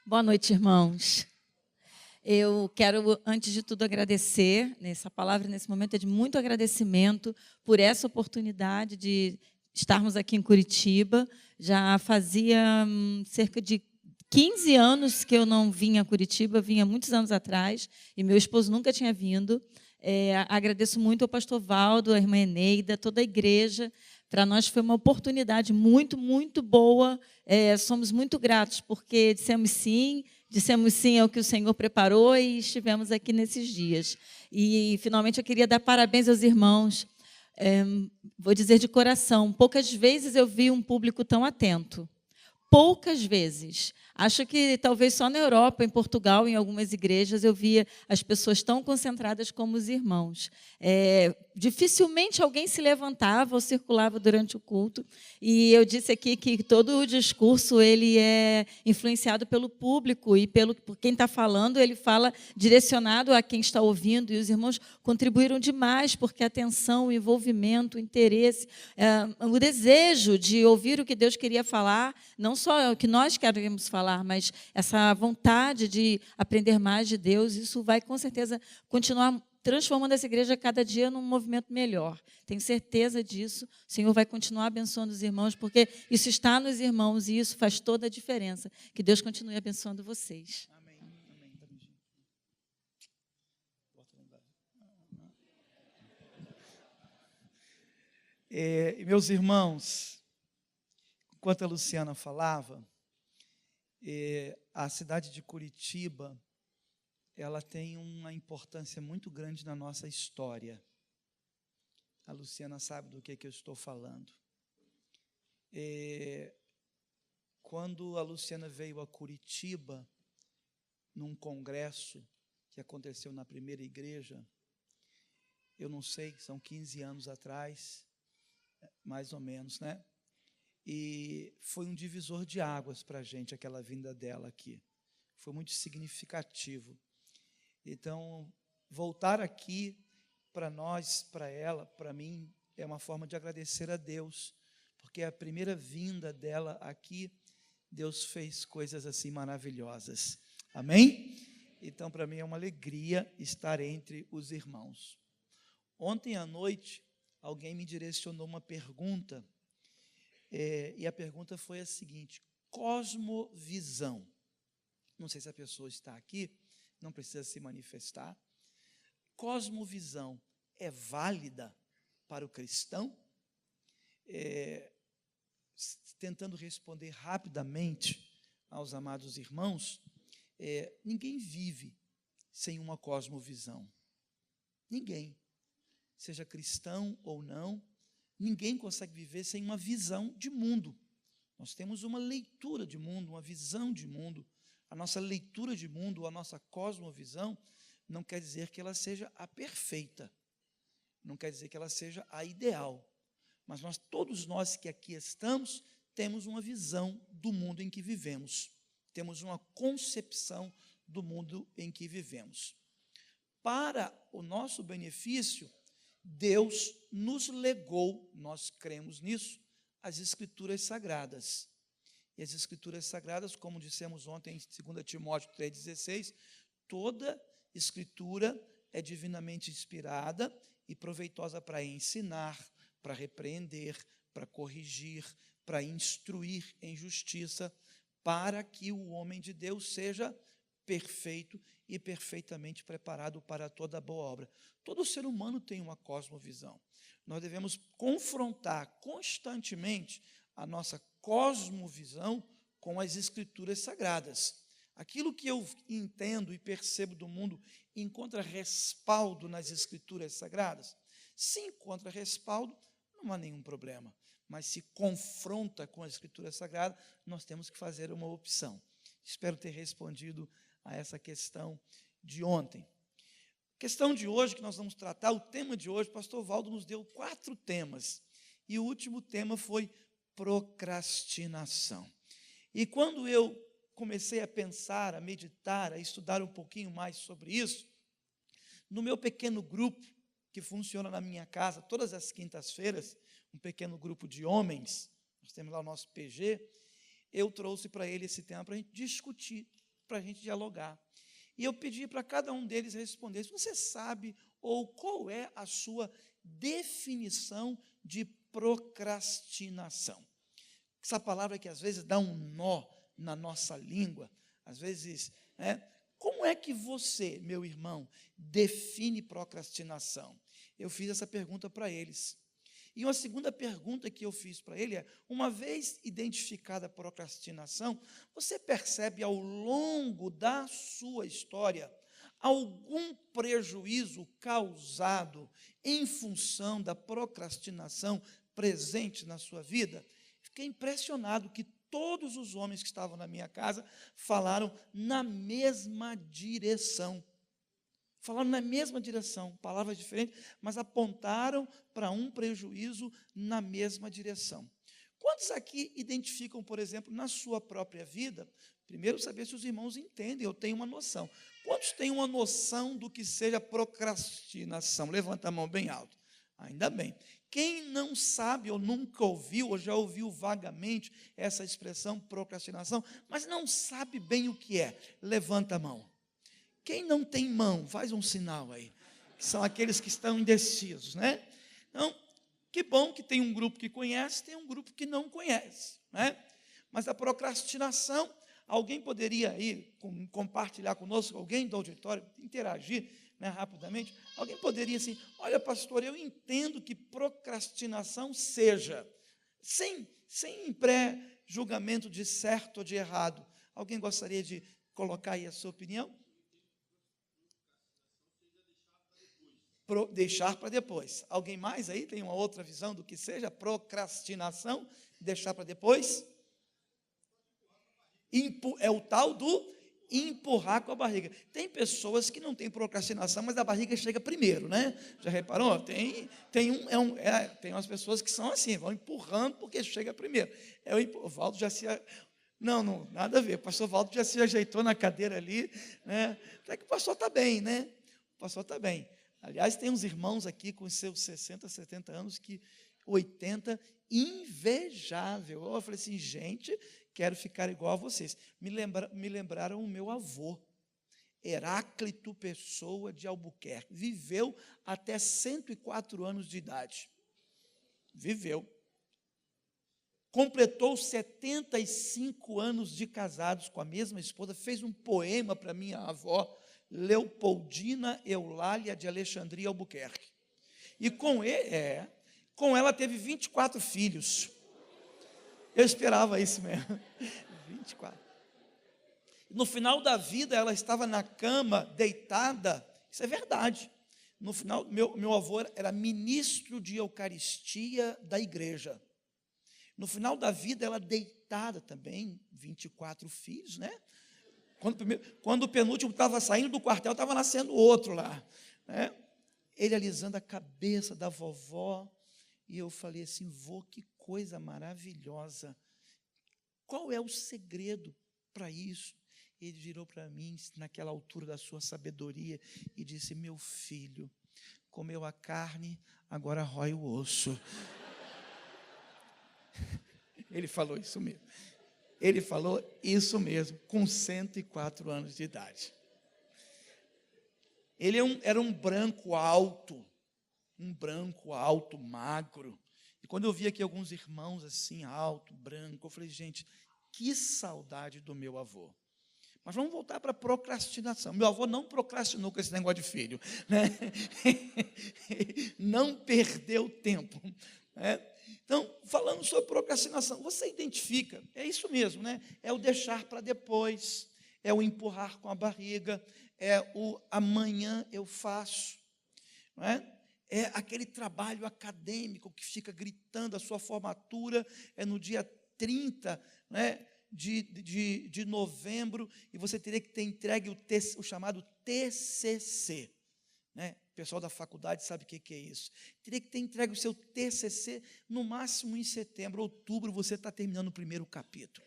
Boa noite, irmãos. Eu quero, antes de tudo, agradecer. Essa palavra, nesse momento, é de muito agradecimento por essa oportunidade de estarmos aqui em Curitiba. Já fazia cerca de 15 anos que eu não vinha a Curitiba, vinha muitos anos atrás, e meu esposo nunca tinha vindo. Agradeço muito ao pastor Valdo, à irmã Eneida, toda a igreja. Para nós foi uma oportunidade muito, muito boa. Somos muito gratos, porque dissemos sim ao que o Senhor preparou e estivemos aqui nesses dias. E, finalmente, eu queria dar parabéns aos irmãos. Vou dizer de coração, poucas vezes eu vi um público tão atento. Poucas vezes. Acho que talvez só na Europa, em Portugal, em algumas igrejas, eu via as pessoas tão concentradas como os irmãos. Dificilmente alguém se levantava ou circulava durante o culto. E eu disse aqui que todo o discurso ele é influenciado pelo público e por quem está falando, ele fala direcionado a quem está ouvindo. E os irmãos contribuíram demais, porque a atenção, o envolvimento, o interesse, o desejo de ouvir o que Deus queria falar, não só o que nós queremos falar, mas essa vontade de aprender mais de Deus, isso vai, com certeza, continuar transformando essa igreja cada dia num movimento melhor. Tenho certeza disso. O Senhor vai continuar abençoando os irmãos, porque isso está nos irmãos e isso faz toda a diferença. Que Deus continue abençoando vocês. Amém. Meus irmãos, enquanto a Luciana falava, a cidade de Curitiba, ela tem uma importância muito grande na nossa história. A Luciana sabe do que eu estou falando. Quando a Luciana veio a Curitiba, num congresso que aconteceu na primeira igreja, eu não sei, são 15 anos atrás, mais ou menos, né? E foi um divisor de águas para a gente, aquela vinda dela aqui. Foi muito significativo. Então, voltar aqui para nós, para ela, para mim, é uma forma de agradecer a Deus, porque a primeira vinda dela aqui, Deus fez coisas assim maravilhosas. Amém? Então, para mim é uma alegria estar entre os irmãos. Ontem à noite, alguém me direcionou uma pergunta, e a pergunta foi a seguinte: cosmovisão. Não sei se a pessoa está aqui, não precisa se manifestar. Cosmovisão é válida para o cristão? Tentando responder rapidamente aos amados irmãos, ninguém vive sem uma cosmovisão. Ninguém, seja cristão ou não, ninguém consegue viver sem uma visão de mundo. Nós temos uma leitura de mundo, uma visão de mundo. A nossa leitura de mundo, a nossa cosmovisão, não quer dizer que ela seja a perfeita, não quer dizer que ela seja a ideal, mas todos nós que aqui estamos, temos uma visão do mundo em que vivemos, temos uma concepção do mundo em que vivemos. Para o nosso benefício, Deus nos legou, nós cremos nisso, as Escrituras Sagradas. E as Escrituras Sagradas, como dissemos ontem em 2 Timóteo 3,16, toda Escritura é divinamente inspirada e proveitosa para ensinar, para repreender, para corrigir, para instruir em justiça, para que o homem de Deus seja perfeito e perfeitamente preparado para toda boa obra. Todo ser humano tem uma cosmovisão. Nós devemos confrontar constantemente a nossa cosmovisão com as Escrituras Sagradas. Aquilo que eu entendo e percebo do mundo encontra respaldo nas Escrituras Sagradas? Se encontra respaldo, não há nenhum problema. Mas se confronta com a Escritura Sagrada, nós temos que fazer uma opção. Espero ter respondido a essa questão de ontem. A questão de hoje que nós vamos tratar, o tema de hoje, o pastor Valdo nos deu 4 temas. E o último tema foi procrastinação. E quando eu comecei a pensar, a meditar, a estudar um pouquinho mais sobre isso, no meu pequeno grupo, que funciona na minha casa todas as quintas-feiras, um pequeno grupo de homens, nós temos lá o nosso PG, eu trouxe para ele esse tema para a gente discutir para a gente dialogar. E eu pedi para cada um deles responder se você sabe ou qual é a sua definição de procrastinação. Essa palavra que às vezes dá um nó na nossa língua, às vezes, como é que você, meu irmão, define procrastinação? Eu fiz essa pergunta para eles. E uma segunda pergunta que eu fiz para ele é, uma vez identificada a procrastinação, você percebe ao longo da sua história algum prejuízo causado em função da procrastinação presente na sua vida? Fiquei impressionado que todos os homens que estavam na minha casa falaram na mesma direção. Falaram na mesma direção, palavras diferentes, mas apontaram para um prejuízo na mesma direção. Quantos aqui identificam, por exemplo, na sua própria vida? Primeiro, saber se os irmãos entendem, eu tenho uma noção. Quantos têm uma noção do que seja procrastinação? Levanta a mão bem alto. Ainda bem. Quem não sabe ou nunca ouviu, ou já ouviu vagamente essa expressão procrastinação, mas não sabe bem o que é, levanta a mão. Quem não tem mão, faz um sinal aí. São aqueles que estão indecisos, né? Então, que bom que tem um grupo que conhece, tem um grupo que não conhece, né? Mas a procrastinação, alguém poderia aí compartilhar conosco, alguém do auditório, interagir, né, rapidamente? Alguém poderia assim, olha pastor, eu entendo que procrastinação seja, sem pré-julgamento de certo ou de errado. Alguém gostaria de colocar aí a sua opinião? Deixar para depois. Alguém mais aí tem uma outra visão do que seja procrastinação? Deixar para depois? É o tal do empurrar com a barriga. Tem pessoas que não têm procrastinação, mas a barriga chega primeiro, né? Já reparou? Tem umas pessoas que são assim, vão empurrando porque chega primeiro. O Valdo já se... Não, nada a ver. O pastor Valdo já se ajeitou na cadeira ali, né? Até que o pastor está bem, né? O pastor está bem. Aliás, tem uns irmãos aqui com seus 60, 70 anos, 80, invejável. Eu falei assim, gente, quero ficar igual a vocês. Me lembraram o meu avô, Heráclito Pessoa de Albuquerque. Viveu até 104 anos de idade. Viveu. Completou 75 anos de casados com a mesma esposa, fez um poema para minha avó, Leopoldina Eulália de Alexandria Albuquerque. E com ela teve 24 filhos. Eu esperava isso mesmo. 24. No final da vida, ela estava na cama, deitada. Isso é verdade. No final, meu avô era ministro de Eucaristia da igreja. No final da vida, ela deitada também, 24 filhos, né? Quando o penúltimo estava saindo do quartel, estava nascendo outro lá, né? Ele alisando a cabeça da vovó, e eu falei assim, vô, que coisa maravilhosa. Qual é o segredo para isso? Ele virou para mim, naquela altura da sua sabedoria, e disse, meu filho, comeu a carne, agora rói o osso. Ele falou isso mesmo. Ele falou isso mesmo, com 104 anos de idade. Ele era um branco alto, magro. E quando eu vi aqui alguns irmãos assim, alto, branco, eu falei, gente, que saudade do meu avô. Mas vamos voltar para a procrastinação. Meu avô não procrastinou com esse negócio de filho, né? Não perdeu tempo, né? Então, falando sobre procrastinação, você identifica, é isso mesmo, né? É o deixar para depois, é o empurrar com a barriga, é o amanhã eu faço, não é? É aquele trabalho acadêmico que fica gritando, a sua formatura é no dia 30, né, de novembro, e você teria que ter entregue o chamado TCC, né? O pessoal da faculdade sabe o que é isso. Teria que ter entregue o seu TCC no máximo em setembro, outubro, você está terminando o primeiro capítulo.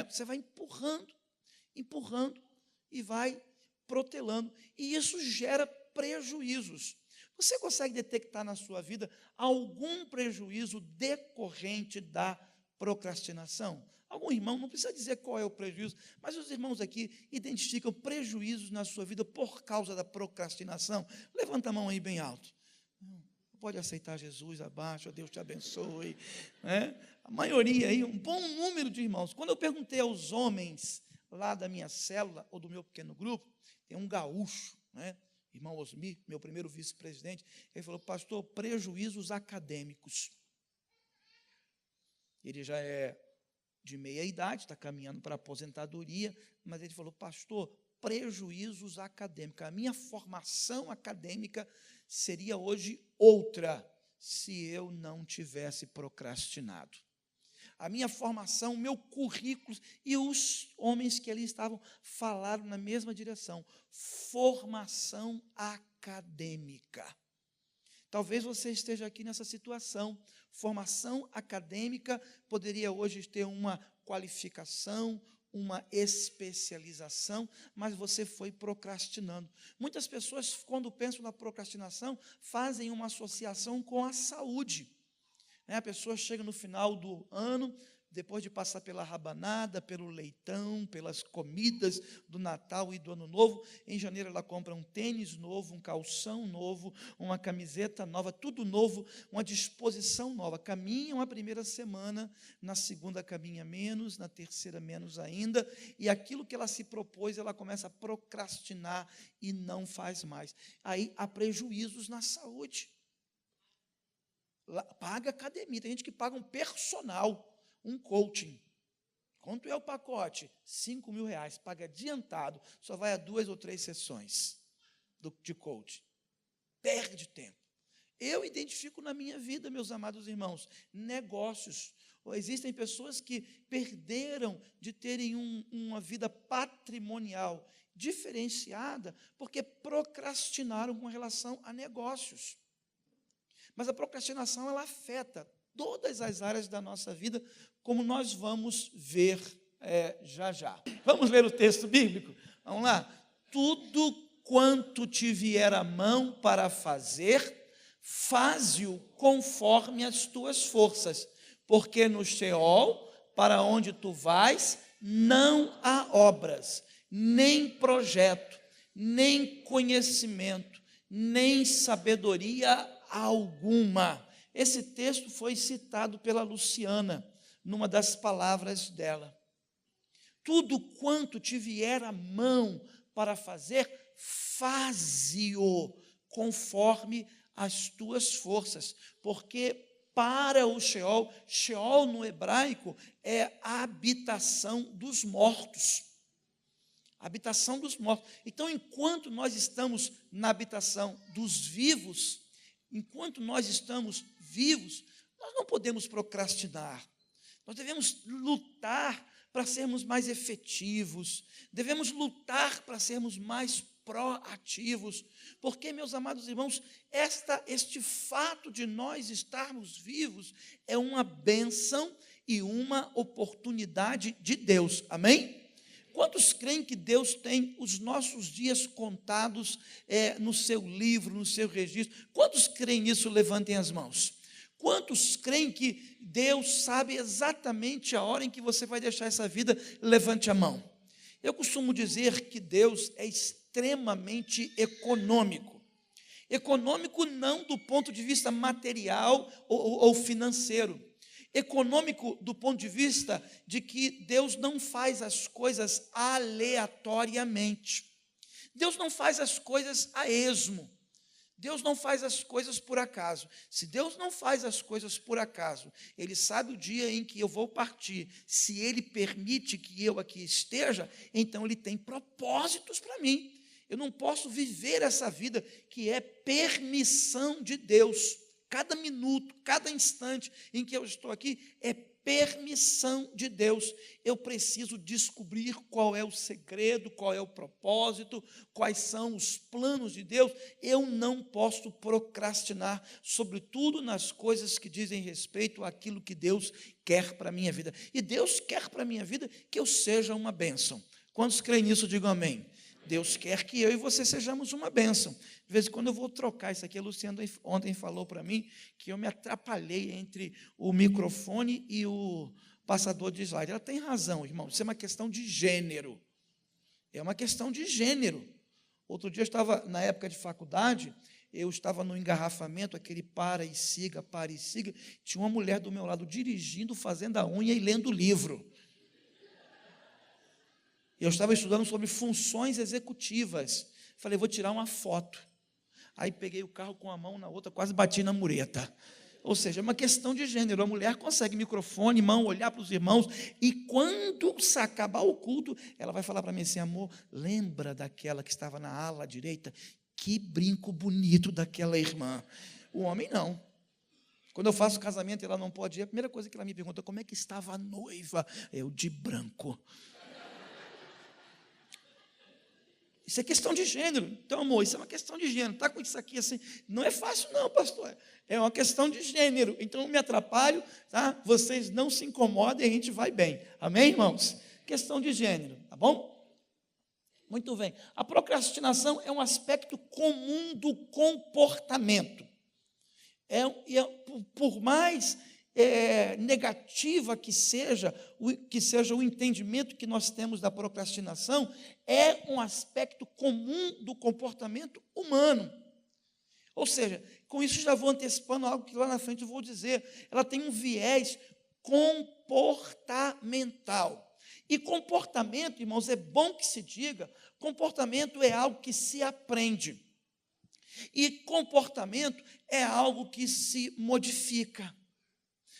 Você vai empurrando e vai protelando. E isso gera prejuízos. Você consegue detectar na sua vida algum prejuízo decorrente da procrastinação? Algum irmão, não precisa dizer qual é o prejuízo, mas os irmãos aqui identificam prejuízos na sua vida por causa da procrastinação? Levanta a mão aí bem alto. Pode aceitar Jesus abaixo, Deus te abençoe. A maioria aí, um bom número de irmãos. Quando eu perguntei aos homens lá da minha célula, ou do meu pequeno grupo, tem um gaúcho, irmão Osmir, meu primeiro vice-presidente, ele falou: pastor, prejuízos acadêmicos. Ele já é de meia idade, está caminhando para a aposentadoria, mas ele falou: pastor, prejuízos acadêmicos. A minha formação acadêmica seria hoje outra se eu não tivesse procrastinado. A minha formação, o meu currículo, e os homens que ali estavam falaram na mesma direção: formação acadêmica. Talvez você esteja aqui nessa situação. Formação acadêmica poderia hoje ter uma qualificação, uma especialização, mas você foi procrastinando. Muitas pessoas, quando pensam na procrastinação, fazem uma associação com a saúde. A pessoa chega no final do ano, depois de passar pela rabanada, pelo leitão, pelas comidas do Natal e do Ano Novo, em janeiro ela compra um tênis novo, um calção novo, uma camiseta nova, tudo novo, uma disposição nova. Caminha uma primeira semana, na segunda caminha menos, na terceira menos ainda, e aquilo que ela se propôs, ela começa a procrastinar e não faz mais. Aí há prejuízos na saúde. Paga academia, tem gente que paga um personal, um coaching. Quanto é o pacote? R$5.000, paga adiantado, só vai a 2 ou 3 sessões de coaching. Perde tempo. Eu identifico na minha vida, meus amados irmãos, negócios. Existem pessoas que perderam de terem uma vida patrimonial diferenciada porque procrastinaram com relação a negócios. Mas a procrastinação, ela afeta todas as áreas da nossa vida, como nós vamos ver já já. Vamos ler o texto bíblico? Vamos lá. Tudo quanto te vier a mão para fazer, faze-o conforme as tuas forças, porque no Sheol, para onde tu vais, não há obras, nem projeto, nem conhecimento, nem sabedoria alguma. Esse texto foi citado pela Luciana, numa das palavras dela. Tudo quanto te vier a mão para fazer, faze-o conforme as tuas forças, porque para o Sheol, Sheol no hebraico é a habitação dos mortos. Habitação dos mortos. Então, enquanto nós estamos na habitação dos vivos, enquanto nós estamos vivos, nós não podemos procrastinar. Nós devemos lutar para sermos mais efetivos, devemos lutar para sermos mais proativos, porque, meus amados irmãos, este fato de nós estarmos vivos é uma bênção e uma oportunidade de Deus, amém? Quantos creem que Deus tem os nossos dias contados no seu livro, no seu registro? Quantos creem nisso? Levantem as mãos. Quantos creem que Deus sabe exatamente a hora em que você vai deixar essa vida? Levante a mão. Eu costumo dizer que Deus é extremamente econômico. Econômico não do ponto de vista material ou financeiro. Econômico do ponto de vista de que Deus não faz as coisas aleatoriamente. Deus não faz as coisas a esmo. Deus não faz as coisas por acaso. Se Deus não faz as coisas por acaso, Ele sabe o dia em que eu vou partir. Se Ele permite que eu aqui esteja, então Ele tem propósitos para mim. Eu não posso viver essa vida que é permissão de Deus. Cada minuto, cada instante em que eu estou aqui é permissão de Deus. Eu preciso descobrir qual é o segredo, qual é o propósito, quais são os planos de Deus. Eu não posso procrastinar, sobretudo nas coisas que dizem respeito àquilo que Deus quer para a minha vida. E Deus quer para a minha vida que eu seja uma bênção. Quantos creem nisso, digam amém. Deus quer que eu e você sejamos uma bênção. De vez em quando eu vou trocar isso aqui. A Luciana ontem falou para mim que eu me atrapalhei entre o microfone e o passador de slide. Ela tem razão, irmão, isso é uma questão de gênero. É uma questão de gênero. Outro dia eu estava, na época de faculdade, eu estava no engarrafamento, aquele para e siga, tinha uma mulher do meu lado dirigindo, fazendo a unha e lendo o livro. Eu estava estudando sobre funções executivas. Falei, vou tirar uma foto. Aí peguei o carro com a mão na outra, quase bati na mureta. Ou seja, é uma questão de gênero. A mulher consegue microfone, mão, olhar para os irmãos, e quando se acabar o culto, ela vai falar para mim assim, amor, lembra daquela que estava na ala direita? Que brinco bonito daquela irmã. O homem não. Quando eu faço casamento e ela não pode ir, a primeira coisa que ela me pergunta, como é que estava a noiva? Eu, de branco. Isso é questão de gênero. Então, amor, isso é uma questão de gênero. Está com isso aqui assim. Não é fácil, não, pastor. É uma questão de gênero. Então, não me atrapalho, tá? Vocês não se incomodem, a gente vai bem. Amém, irmãos? Questão de gênero, tá bom? Muito bem. A procrastinação é um aspecto comum do comportamento. Por mais negativa que seja o entendimento que nós temos da procrastinação, é um aspecto comum do comportamento humano. Ou seja, com isso já vou antecipando algo que lá na frente eu vou dizer. Ela tem um viés comportamental. E comportamento, irmãos, é bom que se diga, comportamento é algo que se aprende. E comportamento é algo que se modifica.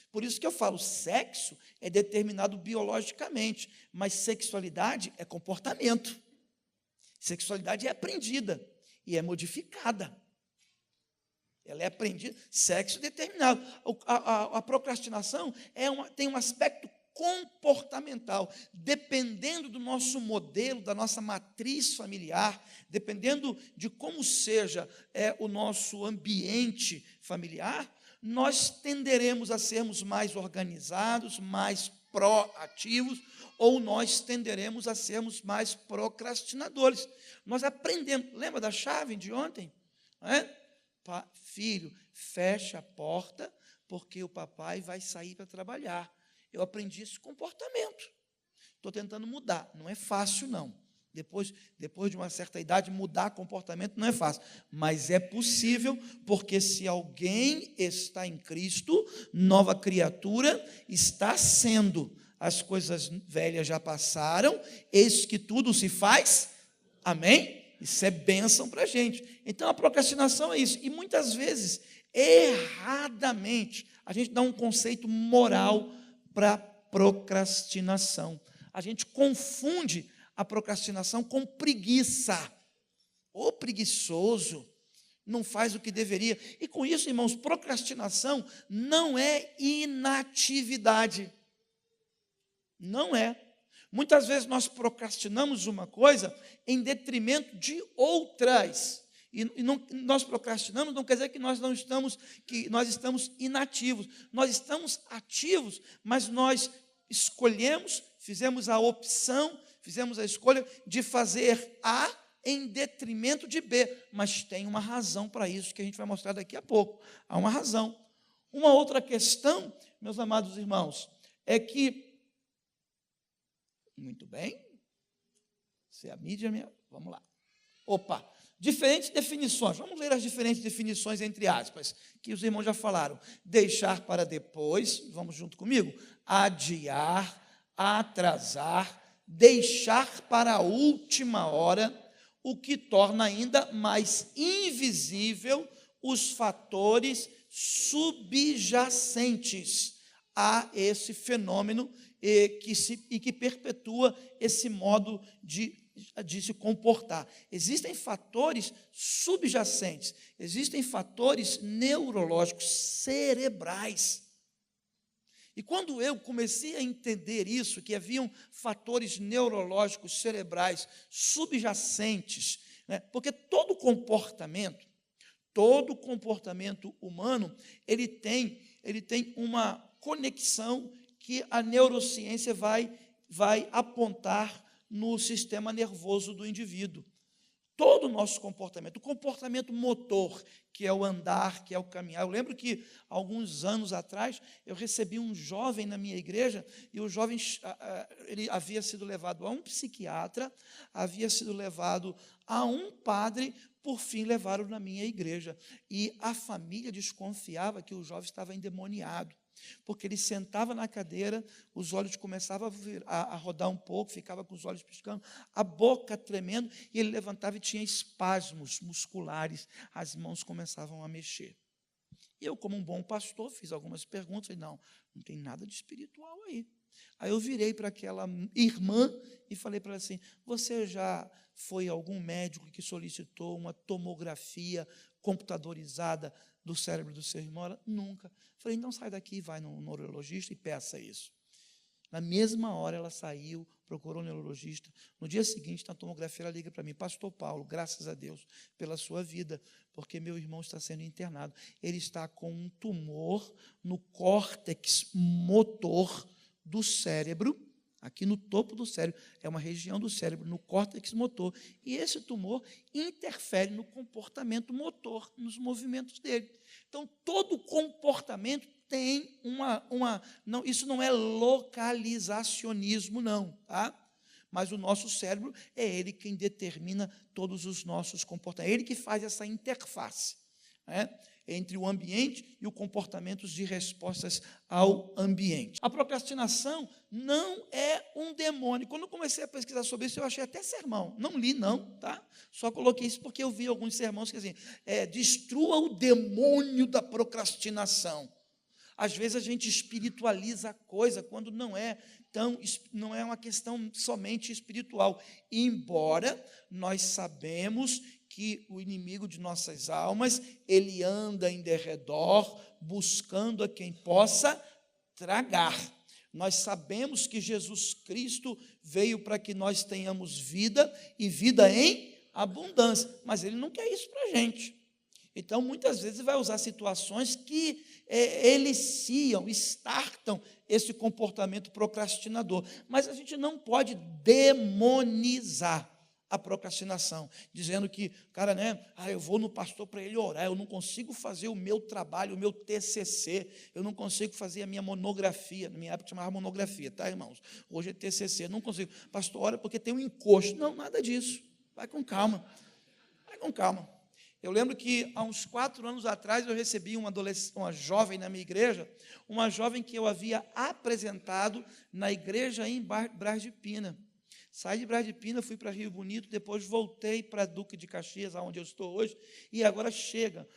Por isso que eu falo, sexo é determinado biologicamente, mas sexualidade é comportamento. Sexualidade é aprendida e é modificada. Ela é aprendida, sexo determinado. A procrastinação tem um aspecto comportamental, dependendo do nosso modelo, da nossa matriz familiar, dependendo de como seja o nosso ambiente familiar, nós tenderemos a sermos mais organizados, mais proativos, ou nós tenderemos a sermos mais procrastinadores. Nós aprendemos, lembra da chave de ontem? Filho, fecha a porta, porque o papai vai sair para trabalhar. Eu aprendi esse comportamento. Estou tentando mudar. Não é fácil, não. Depois de uma certa idade, mudar comportamento não é fácil. Mas é possível, porque se alguém está em Cristo, nova criatura, está sendo. As coisas velhas já passaram, eis que tudo se faz. Amém? Isso é bênção para a gente. Então, a procrastinação é isso. E muitas vezes, erradamente, a gente dá um conceito moral para procrastinação. A gente confunde a procrastinação com preguiça. Ô preguiçoso, não faz o que deveria. E com isso, irmãos, procrastinação não é inatividade. Não é. Muitas vezes nós procrastinamos uma coisa em detrimento de outras. Nós procrastinamos não quer dizer que nós estamos inativos. Nós estamos ativos, mas nós escolhemos, fizemos a opção, fizemos a escolha de fazer A em detrimento de B. Mas tem uma razão para isso que a gente vai mostrar daqui a pouco. Há uma razão. Uma outra questão, meus amados irmãos, é que muito bem. Se a mídia... Vamos lá. Opa! Diferentes definições. Vamos ler as diferentes definições, entre aspas, que os irmãos já falaram. Deixar para depois, vamos junto comigo? Adiar, atrasar, deixar para a última hora, o que torna ainda mais invisível os fatores subjacentes a esse fenômeno e que perpetua esse modo de se comportar. Existem fatores subjacentes, existem fatores neurológicos, cerebrais. E quando eu comecei a entender isso, que haviam fatores neurológicos cerebrais subjacentes, né, porque todo comportamento humano, ele tem uma conexão que a neurociência vai apontar no sistema nervoso do indivíduo. todo o nosso comportamento, o comportamento motor, que é o andar, que é o caminhar. Eu lembro que, alguns anos atrás, eu recebi um jovem na minha igreja, e o jovem ele havia sido levado a um psiquiatra, havia sido levado a um padre, por fim levaram na minha igreja. E a família desconfiava que o jovem estava endemoniado, porque ele sentava na cadeira, os olhos começavam a rodar um pouco, ficava com os olhos piscando, a boca tremendo, e ele levantava e tinha espasmos musculares, as mãos começavam a mexer. E eu, como um bom pastor, fiz algumas perguntas, falei, não tem nada de espiritual aí. Aí eu virei para aquela irmã e falei para ela assim, você já foi a algum médico que solicitou uma tomografia computadorizada do cérebro do seu irmão? Ela, nunca. Falei, então sai daqui, vai no neurologista e peça isso. Na mesma hora ela saiu, procurou o neurologista. No dia seguinte, na tomografia, ela liga para mim, pastor Paulo, graças a Deus pela sua vida, porque meu irmão está sendo internado. Ele está com um tumor no córtex motor do cérebro, aqui no topo do cérebro, é uma região do cérebro, no córtex motor, e esse tumor interfere no comportamento motor, nos movimentos dele. Então, todo comportamento tem não, isso não é localizacionismo, não, tá? Mas o nosso cérebro é ele quem determina todos os nossos comportamentos, é ele que faz essa interface, né, entre o ambiente e o comportamento de respostas ao ambiente. A procrastinação não é um demônio. Quando eu comecei a pesquisar sobre isso, eu achei até sermão. Não li, não, tá? Só coloquei isso porque eu vi alguns sermões que dizem, destrua o demônio da procrastinação. Às vezes a gente espiritualiza a coisa quando não é uma questão somente espiritual. Embora nós sabemos que o inimigo de nossas almas, ele anda em derredor, buscando a quem possa tragar. Nós sabemos que Jesus Cristo veio para que nós tenhamos vida, e vida em abundância, mas ele não quer isso para a gente. Então, muitas vezes, vai usar situações que eliciam, startam esse comportamento procrastinador. Mas a gente não pode demonizar a procrastinação, dizendo que, cara, eu vou no pastor para ele orar, eu não consigo fazer o meu trabalho, o meu TCC, eu não consigo fazer a minha monografia, na minha época chamava monografia, tá, irmãos? Hoje é TCC, não consigo. Pastor, ora porque tem um encosto. Não, nada disso. Vai com calma. Vai com calma. Eu lembro que, há uns 4 anos atrás, eu recebi uma jovem na minha igreja, uma jovem que eu havia apresentado na igreja em Braz de Pina. Saí de Braz de Pina, fui para Rio Bonito, depois voltei para Duque de Caxias, onde eu estou hoje, e agora chegam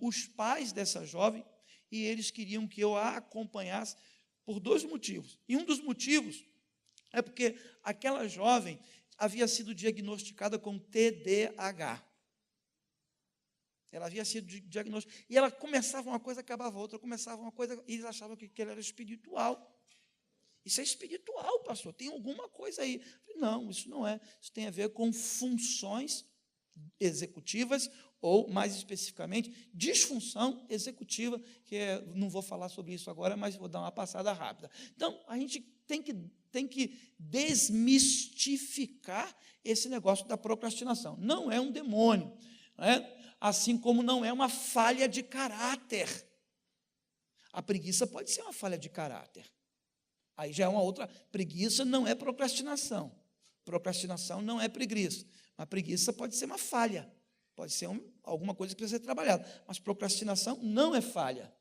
os pais dessa jovem, e eles queriam que eu a acompanhasse por 2 motivos. E um dos motivos é porque aquela jovem havia sido diagnosticada com TDAH. Ela havia sido diagnosticada, e ela começava uma coisa, acabava outra, começava uma coisa, e eles achavam que ela era espiritual. Isso é espiritual, pastor, tem alguma coisa aí. Não, isso não é. Isso tem a ver com funções executivas, ou, mais especificamente, disfunção executiva, não vou falar sobre isso agora, mas vou dar uma passada rápida. Então, a gente tem que desmistificar esse negócio da procrastinação. Não é um demônio, assim como não é uma falha de caráter. A preguiça pode ser uma falha de caráter. Aí já é uma outra. Preguiça não é procrastinação. Procrastinação não é preguiça. Uma preguiça pode ser uma falha. Pode ser alguma coisa que precisa ser trabalhada. Mas procrastinação não é falha.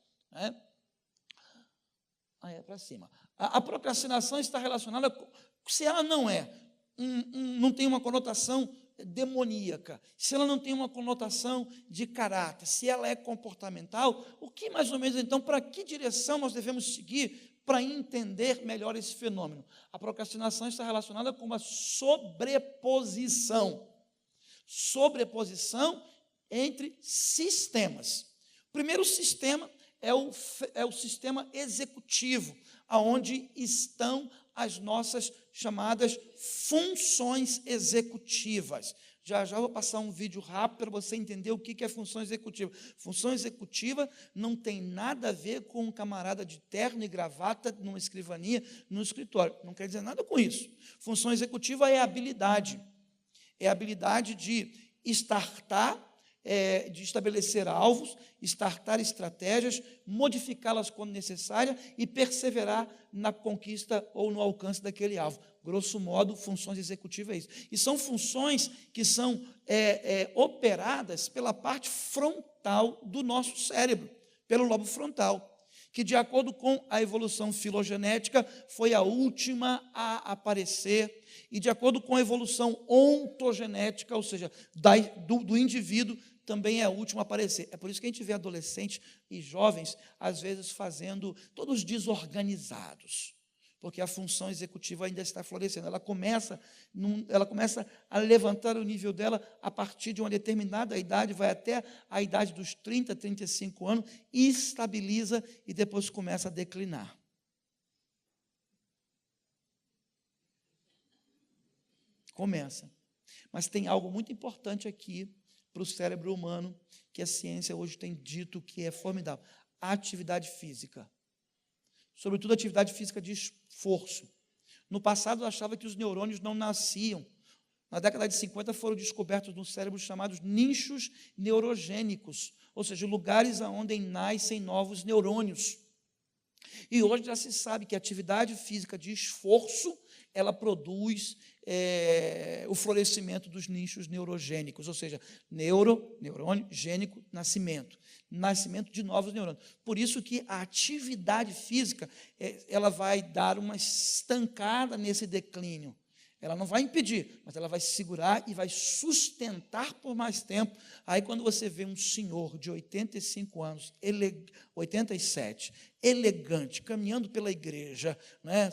Aí é para cima. A procrastinação está relacionada se ela não não tem uma conotação demoníaca, se ela não tem uma conotação de caráter, se ela é comportamental, o que mais ou menos, então, para que direção nós devemos seguir para entender melhor esse fenômeno? A procrastinação está relacionada com uma sobreposição entre sistemas. O primeiro sistema é o sistema executivo, aonde estão as nossas chamadas funções executivas. Já vou passar um vídeo rápido para você entender o que é função executiva. Função executiva não tem nada a ver com um camarada de terno e gravata numa escrivania, no escritório. Não quer dizer nada com isso. Função executiva é habilidade. é a habilidade de de estabelecer alvos, startar estratégias, modificá-las quando necessária e perseverar na conquista ou no alcance daquele alvo. Grosso modo, funções executivas é isso. E são funções que são operadas pela parte frontal do nosso cérebro, pelo lobo frontal, que, de acordo com a evolução filogenética, foi a última a aparecer, e de acordo com a evolução ontogenética, ou seja, do indivíduo, também é a última a aparecer. É por isso que a gente vê adolescentes e jovens, às vezes, fazendo todos desorganizados, porque a função executiva ainda está florescendo. Ela começa a levantar o nível dela a partir de uma determinada idade, vai até a idade dos 30, 35 anos, e estabiliza e depois começa a declinar. Começa. Mas tem algo muito importante aqui para o cérebro humano, que a ciência hoje tem dito que é formidável: a atividade física. Sobretudo a atividade física de esforço. No passado, eu achava que os neurônios não nasciam. Na década de 50, foram descobertos no cérebro chamados nichos neurogênicos, ou seja, lugares onde nascem novos neurônios. E hoje já se sabe que a atividade física de esforço, ela produz o florescimento dos nichos neurogênicos, ou seja, neurônio, gênico, nascimento de novos neurônios. Por isso que a atividade física, ela vai dar uma estancada nesse declínio. Ela não vai impedir, mas ela vai segurar e vai sustentar por mais tempo. Aí, quando você vê um senhor de 85 anos, 87, elegante, caminhando pela igreja, né,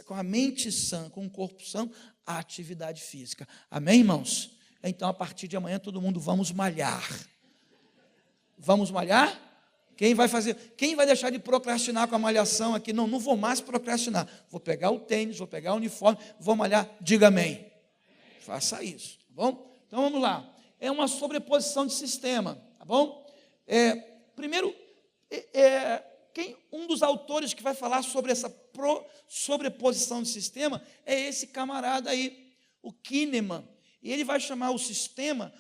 com a mente sã, com o corpo são, a atividade física. Amém, irmãos? Então, a partir de amanhã, todo mundo vamos malhar. Vamos malhar? Quem vai fazer? Quem vai deixar de procrastinar com a malhação aqui? Não vou mais procrastinar. Vou pegar o tênis, vou pegar o uniforme, vou malhar. Diga amém. Faça isso, tá bom? Então vamos lá. É uma sobreposição de sistema, tá bom? Primeiro, um dos autores que vai falar sobre essa sobreposição de sistema é esse camarada aí, o Kahneman. E ele vai chamar o sistema,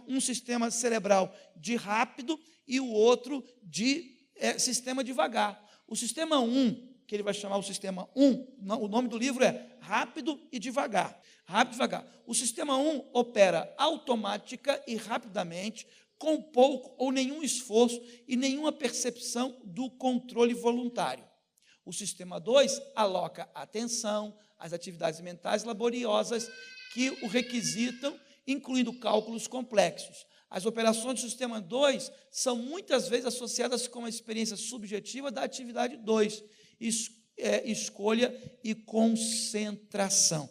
um sistema cerebral de rápido e o outro de sistema devagar. O sistema 1, que ele vai chamar o sistema 1, o nome do livro é Rápido e Devagar. Rápido e Devagar. O sistema 1 opera automática e rapidamente, com pouco ou nenhum esforço e nenhuma percepção do controle voluntário. O sistema 2 aloca atenção às atividades mentais laboriosas que o requisitam, incluindo cálculos complexos. As operações do sistema 2 são muitas vezes associadas com a experiência subjetiva da atividade 2, escolha e concentração.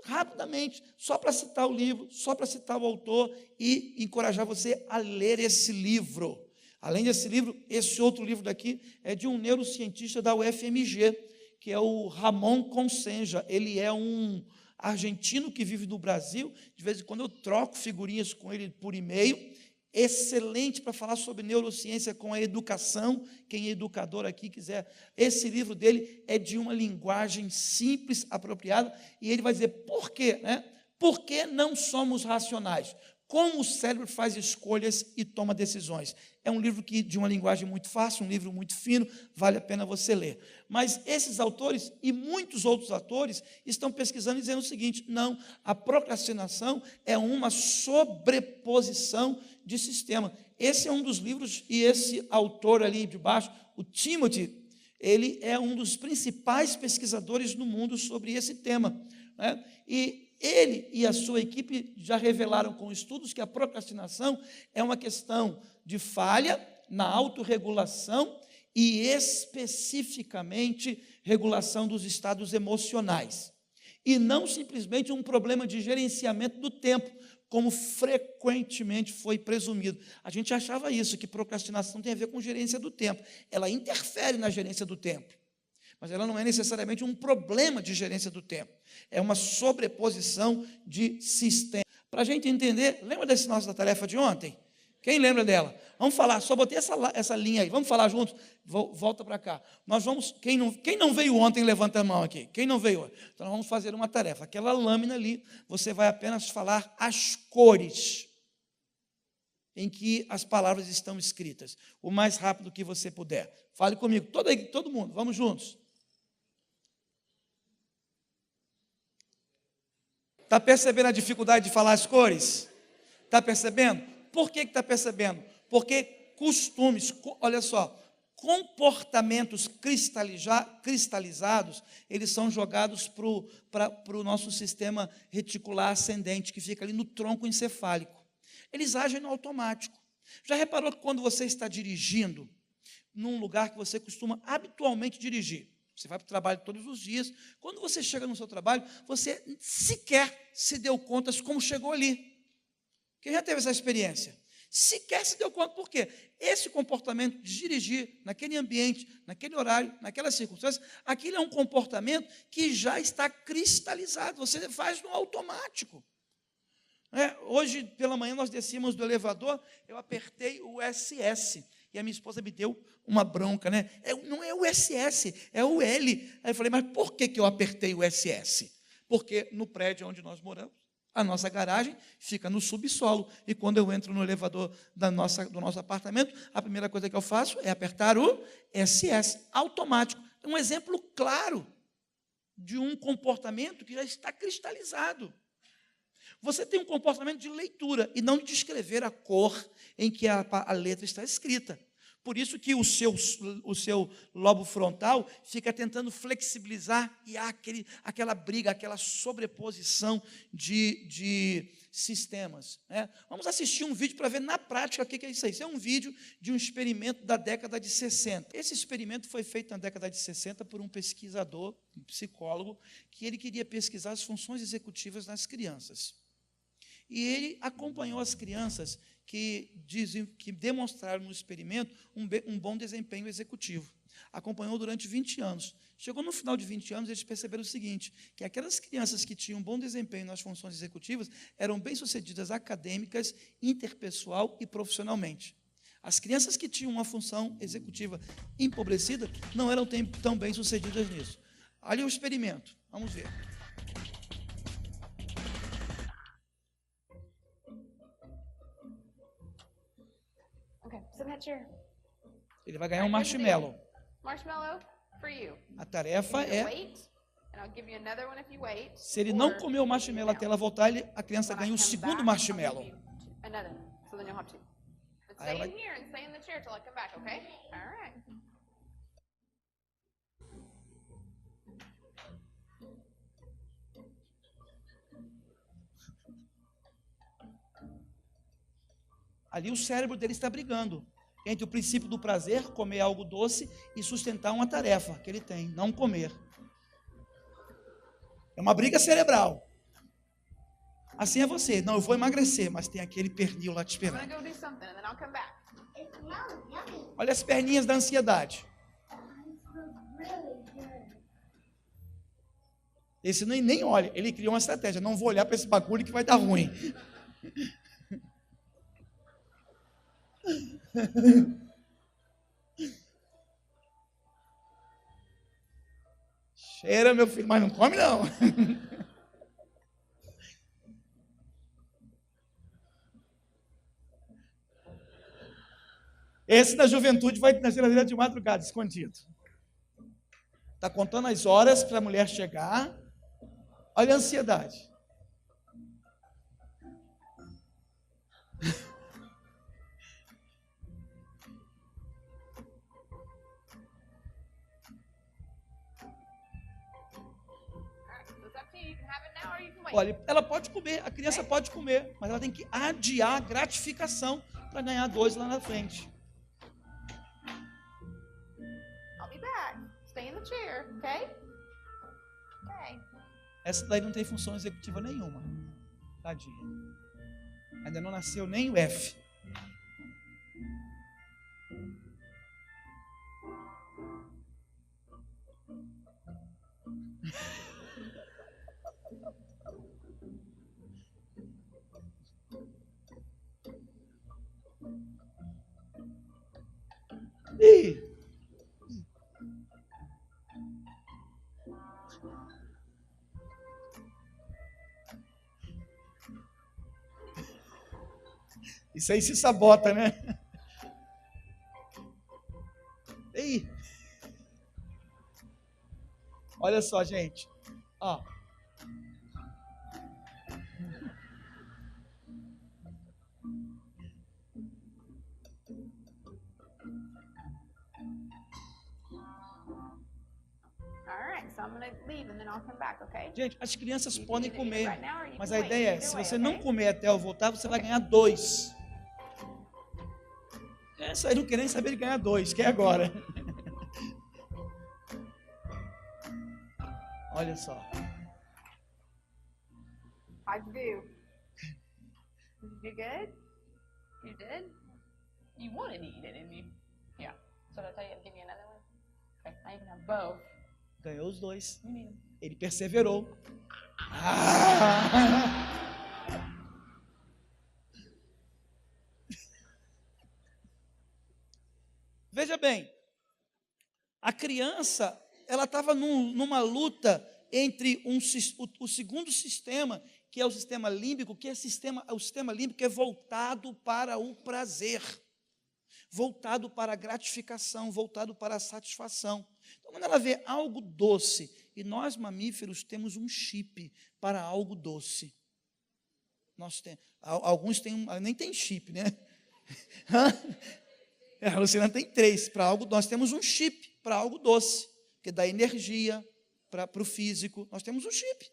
Rapidamente, só para citar o livro, só para citar o autor e encorajar você a ler esse livro. Além desse livro, esse outro livro daqui é de um neurocientista da UFMG, que é o Ramon Consenja. Ele é um argentino que vive no Brasil. De vez em quando eu troco figurinhas com ele por e-mail. Excelente para falar sobre neurociência com a educação. Quem é educador aqui quiser. Esse livro dele é de uma linguagem simples, apropriada, e ele vai dizer por quê, né? Por que não somos racionais? Como o cérebro faz escolhas e toma decisões. É um livro de uma linguagem muito fácil, um livro muito fino, vale a pena você ler. Mas esses autores e muitos outros autores estão pesquisando e dizendo o seguinte: não, a procrastinação é uma sobreposição de sistema. Esse é um dos livros, e esse autor ali de baixo, o Timothy, ele é um dos principais pesquisadores no mundo sobre esse tema, né? E ele e a sua equipe já revelaram com estudos que a procrastinação é uma questão de falha na autorregulação e especificamente regulação dos estados emocionais. E não simplesmente um problema de gerenciamento do tempo, como frequentemente foi presumido. A gente achava isso, que procrastinação tem a ver com gerência do tempo. Ela interfere na gerência do tempo, mas ela não é necessariamente um problema de gerência do tempo. É uma sobreposição de sistema. Para a gente entender, lembra desse nosso da tarefa de ontem? Quem lembra dela? Vamos falar, só botei essa linha aí, vamos falar juntos? Volta para cá. Nós vamos, quem não veio ontem, levanta a mão aqui. Quem não veio? Então nós vamos fazer uma tarefa. Aquela lâmina ali, você vai apenas falar as cores em que as palavras estão escritas, o mais rápido que você puder. Fale comigo, todo mundo, vamos juntos. Está percebendo a dificuldade de falar as cores? Está percebendo? Por que está percebendo? Porque costumes, olha só, comportamentos cristalizados, eles são jogados para o nosso sistema reticular ascendente, que fica ali no tronco encefálico. Eles agem no automático. Já reparou que quando você está dirigindo, num lugar que você costuma habitualmente dirigir, você vai para o trabalho todos os dias, quando você chega no seu trabalho, você sequer se deu conta de como chegou ali. Quem já teve essa experiência? Sequer se deu conta. Por quê? Esse comportamento de dirigir naquele ambiente, naquele horário, naquelas circunstâncias, aquilo é um comportamento que já está cristalizado, você faz no automático. Hoje, pela manhã, nós descíamos do elevador, eu apertei o SS, e a minha esposa me deu uma bronca, né? Não é o SS, é o L. Aí eu falei, mas por que eu apertei o SS? Porque no prédio onde nós moramos, a nossa garagem fica no subsolo, e quando eu entro no elevador do nosso apartamento, a primeira coisa que eu faço é apertar o SS, automático. Um exemplo claro de um comportamento que já está cristalizado. Você tem um comportamento de leitura e não de escrever a cor em que a letra está escrita. Por isso que o seu lobo frontal fica tentando flexibilizar e há aquela briga, aquela sobreposição de sistemas. Vamos assistir um vídeo para ver na prática o que é isso aí. Isso é um vídeo de um experimento da década de 60. Esse experimento foi feito na década de 60 por um pesquisador, um psicólogo, que ele queria pesquisar as funções executivas nas crianças. E ele acompanhou as crianças que demonstraram no experimento um bom desempenho executivo. Acompanhou durante 20 anos. Chegou no final de 20 anos, eles perceberam o seguinte, que aquelas crianças que tinham bom desempenho nas funções executivas eram bem-sucedidas acadêmicas, interpessoal e profissionalmente. As crianças que tinham uma função executiva empobrecida não eram tão bem-sucedidas nisso. Ali é o experimento. Vamos ver. Ele vai ganhar um marshmallow. A tarefa é, se ele não comer o marshmallow até ela voltar, a criança ganha o segundo marshmallow. Aí ela vai... Ali o cérebro dele está brigando entre o princípio do prazer, comer algo doce, e sustentar uma tarefa que ele tem, não comer. É uma briga cerebral. Assim é você. Não, eu vou emagrecer, mas tem aquele pernil lá te esperando. Olha as perninhas da ansiedade. Esse nem olha, ele criou uma estratégia. Não vou olhar para esse bagulho que vai dar ruim. Cheira, meu filho, mas não come não. Esse da juventude vai na geladeira de madrugada, escondido. Está contando as horas para a mulher chegar. Olha a ansiedade. Olha, ela pode comer, a criança pode comer, mas ela tem que adiar a gratificação para ganhar 2 lá na frente. Essa daí não tem função executiva nenhuma. Tadinha. Ainda não nasceu nem o F. Isso aí se sabota, né? Ei. Olha só, gente. Ó. Gente, as crianças podem comer, mas a ideia é, se você não comer até eu voltar, você vai ganhar 2. Essa aí não quer nem saber de ganhar 2, quer agora. Olha só. How'd you do? Did you do good? You did? You wanted to eat it, didn't you? Yeah. So did I tell you to give me another one? Okay, I even have both. Ganhou os 2. You need them. Ele perseverou. Veja bem, a criança, ela estava numa luta entre o segundo sistema, que é o sistema límbico, que é o sistema límbico é voltado para o prazer, voltado para a gratificação, voltado para a satisfação. Então, quando ela vê algo doce, e nós mamíferos temos um chip para algo doce. Alguns têm, nem tem chip, né? A Luciana tem 3 para algo. Nós temos um chip para algo doce, que dá energia para o físico. Nós temos um chip.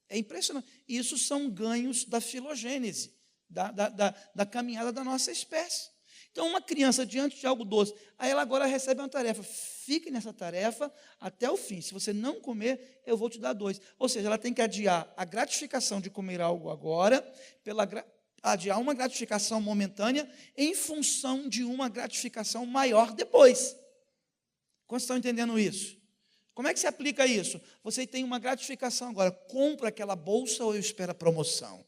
É impressionante. Isso são ganhos da filogênese, da caminhada da nossa espécie. Então, uma criança diante de algo doce, aí ela agora recebe uma tarefa. Fique nessa tarefa até o fim. Se você não comer, eu vou te dar 2. Ou seja, ela tem que adiar a gratificação de comer algo agora, adiar uma gratificação momentânea em função de uma gratificação maior depois. Quantos estão entendendo isso? Como é que se aplica isso? Você tem uma gratificação agora, compra aquela bolsa ou eu espero a promoção?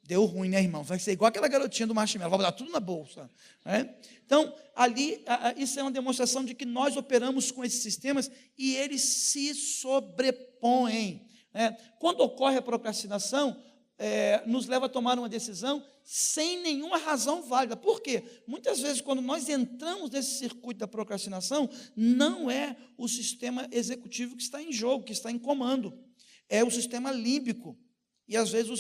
Deu ruim, né, irmão? Vai ser igual aquela garotinha do marshmallow, vai botar tudo na bolsa. Né? Então, ali, isso é uma demonstração de que nós operamos com esses sistemas e eles se sobrepõem. Né? Quando ocorre a procrastinação, nos leva a tomar uma decisão sem nenhuma razão válida. Por quê? Muitas vezes, quando nós entramos nesse circuito da procrastinação, não é o sistema executivo que está em jogo, que está em comando. É o sistema límbico. E, às vezes,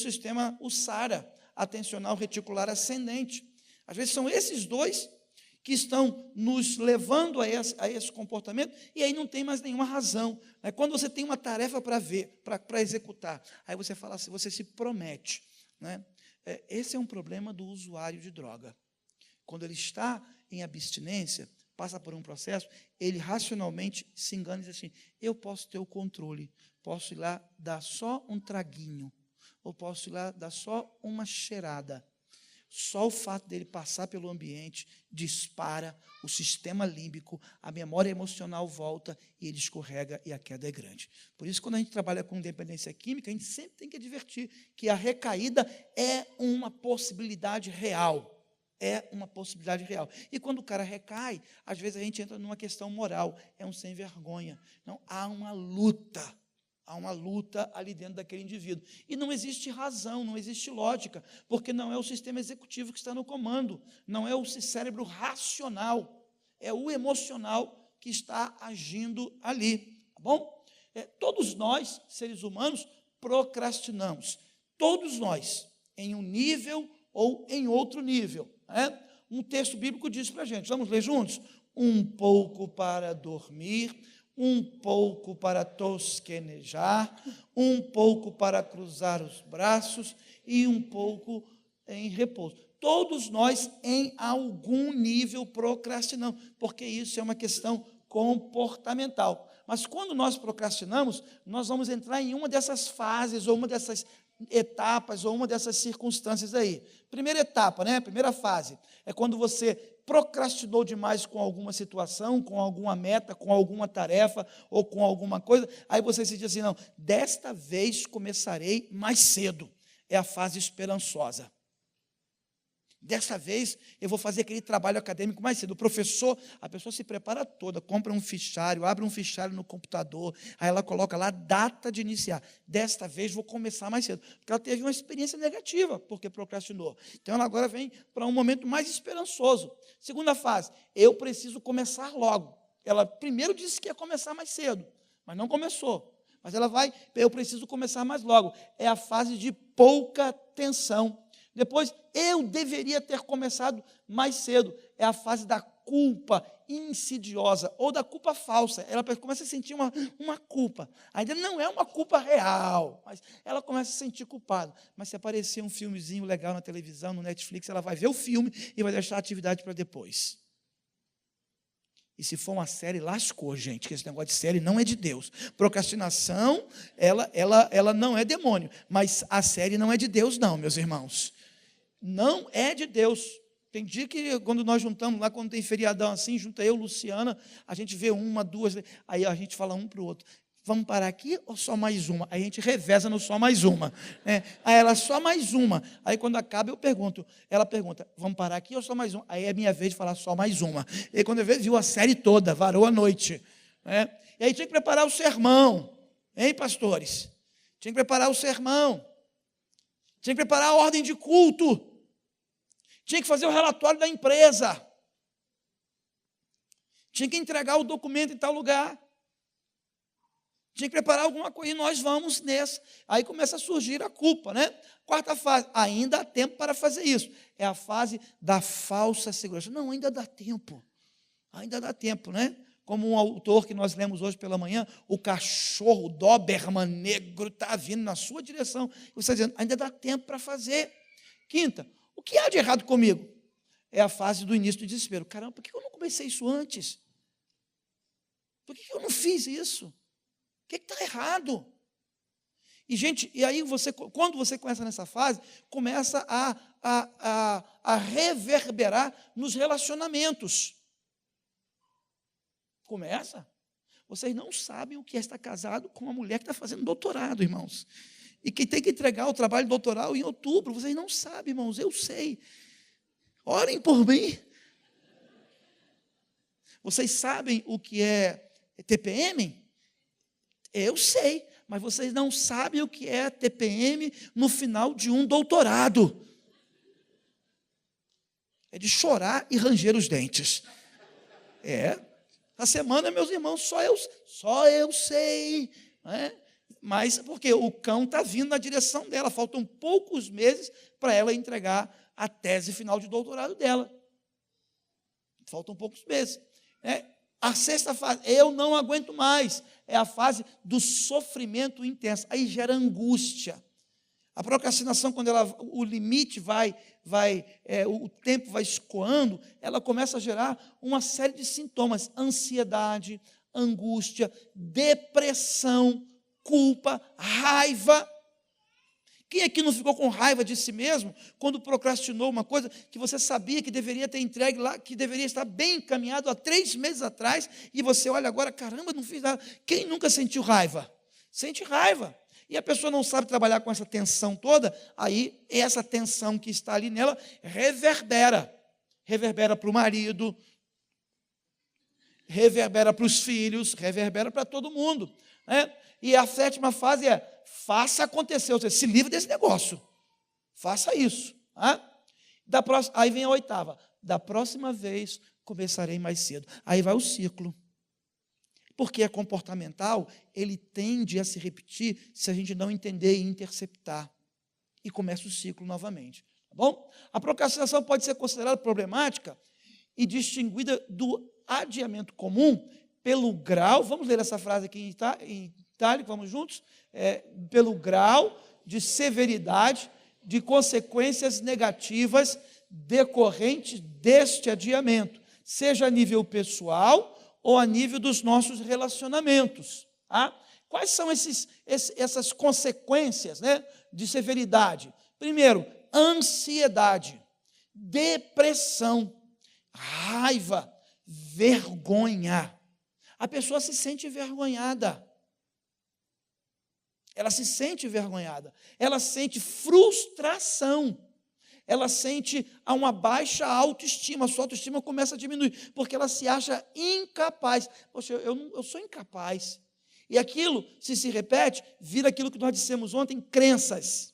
o SARA, atencional reticular ascendente. Às vezes, são esses dois que estão nos levando a esse comportamento, e aí não tem mais nenhuma razão. Quando você tem uma tarefa para executar, aí você fala assim, você se promete. Né? Esse é um problema do usuário de droga. Quando ele está em abstinência, passa por um processo, ele racionalmente se engana e diz assim, eu posso ter o controle, posso ir lá dar só um traguinho, ou posso ir lá dar só uma cheirada. Só o fato dele passar pelo ambiente dispara o sistema límbico, a memória emocional volta e ele escorrega e a queda é grande. Por isso, quando a gente trabalha com dependência química, a gente sempre tem que advertir que a recaída é uma possibilidade real. É uma possibilidade real. E quando o cara recai, às vezes a gente entra numa questão moral, é um sem vergonha. Não, há uma luta. Há uma luta ali dentro daquele indivíduo. E não existe razão, não existe lógica, porque não é o sistema executivo que está no comando, não é o cérebro racional, é o emocional que está agindo ali. Tá bom? Todos nós, seres humanos, procrastinamos. Todos nós, em um nível ou em outro nível. Né? Um texto bíblico diz para a gente, vamos ler juntos? Um pouco para dormir, um pouco para tosquenejar, um pouco para cruzar os braços e um pouco em repouso. Todos nós, em algum nível, procrastinamos, porque isso é uma questão comportamental. Mas quando nós procrastinamos, nós vamos entrar em uma dessas fases, ou uma dessas etapas, ou uma dessas circunstâncias aí. Primeira etapa, né? Primeira fase, é quando você procrastinou demais com alguma situação, com alguma meta, com alguma tarefa ou com alguma coisa, aí você se diz assim, não, desta vez começarei mais cedo. É a fase esperançosa. Dessa vez, eu vou fazer aquele trabalho acadêmico mais cedo. O professor, a pessoa se prepara toda, compra um fichário, abre um fichário no computador, aí ela coloca lá a data de iniciar. Desta vez, vou começar mais cedo. Porque ela teve uma experiência negativa, porque procrastinou. Então, ela agora vem para um momento mais esperançoso. Segunda fase, eu preciso começar logo. Ela primeiro disse que ia começar mais cedo, mas não começou. Mas ela vai, eu preciso começar mais logo. É a fase de pouca tensão. Depois, eu deveria ter começado mais cedo. É a fase da culpa insidiosa ou da culpa falsa. Ela começa a sentir uma culpa. Ainda não é uma culpa real, mas ela começa a se sentir culpada. Mas se aparecer um filmezinho legal na televisão, no Netflix, ela vai ver o filme e vai deixar a atividade para depois. E se for uma série, lascou, gente, que esse negócio de série não é de Deus. Procrastinação, ela não é demônio, mas a série não é de Deus não, meus irmãos. Não é de Deus. Tem dia que, quando nós juntamos lá, quando tem feriadão assim, junta eu, Luciana, a gente vê uma, duas, aí a gente fala um para o outro, vamos parar aqui ou só mais uma? Aí a gente reveza no só mais uma. Aí ela, só mais uma. Aí quando acaba eu pergunto, ela pergunta, vamos parar aqui ou só mais uma? Aí é minha vez de falar só mais uma. E quando eu vejo, viu a série toda, varou a noite. E aí tinha que preparar o sermão, hein, pastores? Tinha que preparar o sermão. Tinha que preparar a ordem de culto. Tinha que fazer o relatório da empresa. Tinha que entregar o documento em tal lugar. Tinha que preparar alguma coisa, e nós vamos nessa. Aí começa a surgir a culpa, né? Quarta fase, ainda há tempo para fazer isso. É a fase da falsa segurança. Não, ainda dá tempo. Ainda dá tempo, né? Como um autor que nós lemos hoje pela manhã, o cachorro Doberman negro está vindo na sua direção. E você está dizendo, ainda dá tempo para fazer. Quinta, o que há de errado comigo? É a fase do início do desespero. Caramba, por que eu não comecei isso antes? Por que eu não fiz isso? O que está errado? E, gente, e aí quando você começa nessa fase, começa a reverberar nos relacionamentos. Começa. Vocês não sabem o que é estar casado com uma mulher que está fazendo doutorado, irmãos. E que tem que entregar o trabalho doutoral em outubro. Vocês não sabem, irmãos, eu sei. Orem por mim. Vocês sabem o que é TPM? Eu sei, mas vocês não sabem o que é TPM no final de um doutorado. É de chorar e ranger os dentes. Na semana, meus irmãos, só eu sei, né? Mas porque o cão está vindo na direção dela, faltam poucos meses para ela entregar a tese final de doutorado dela. Faltam poucos meses. A sexta fase, eu não aguento mais, é a fase do sofrimento intenso. Aí gera angústia. A procrastinação, quando o limite o tempo vai escoando, ela começa a gerar uma série de sintomas: ansiedade, angústia, depressão, culpa, raiva. Quem aqui não ficou com raiva de si mesmo quando procrastinou uma coisa que você sabia que deveria ter entregue lá, que deveria estar bem encaminhado há 3 meses atrás, e você olha agora, caramba, não fiz nada. Quem nunca sentiu raiva? Sente raiva. E a pessoa não sabe trabalhar com essa tensão toda, aí essa tensão que está ali nela reverbera. Reverbera para o marido, reverbera para os filhos, reverbera para todo mundo. E a 7ª fase é, faça acontecer, ou seja, se livre desse negócio. Faça isso. Aí vem a 8ª. Da próxima vez, começarei mais cedo. Aí vai o ciclo. Porque é comportamental, ele tende a se repetir se a gente não entender e interceptar. E começa o ciclo novamente. Tá bom? A procrastinação pode ser considerada problemática e distinguida do adiamento comum pelo grau, vamos ler essa frase aqui em itálico, vamos juntos? Pelo grau de severidade de consequências negativas decorrentes deste adiamento, seja a nível pessoal ou a nível dos nossos relacionamentos. Quais são essas consequências, né, de severidade? Primeiro, ansiedade, depressão, raiva, vergonha. A pessoa se sente envergonhada. Ela se sente envergonhada. Ela sente frustração. ela sente uma baixa autoestima, a sua autoestima começa a diminuir, porque ela se acha incapaz. Poxa, eu sou incapaz. E aquilo, se repete, vira aquilo que nós dissemos ontem, crenças.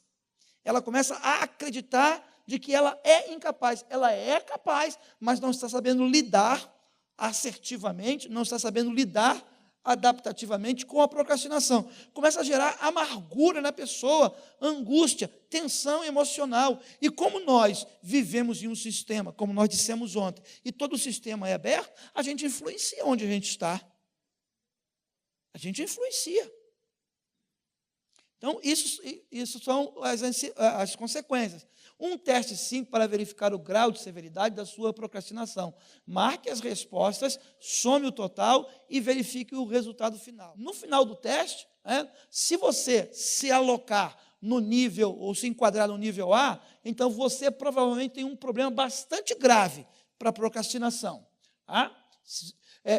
Ela começa a acreditar de que ela é incapaz. Ela é capaz, mas não está sabendo lidar assertivamente, não está sabendo lidar adaptativamente com a procrastinação. Começa a gerar amargura na pessoa, angústia, tensão emocional. E como nós vivemos em um sistema, como nós dissemos ontem, e todo o sistema é aberto, a gente influencia onde a gente está. A gente influencia. Então, isso são as consequências. Um teste simples para verificar o grau de severidade da sua procrastinação. Marque as respostas, some o total e verifique o resultado final. No final do teste, se você se alocar no nível, ou se enquadrar no nível A, então você provavelmente tem um problema bastante grave para a procrastinação.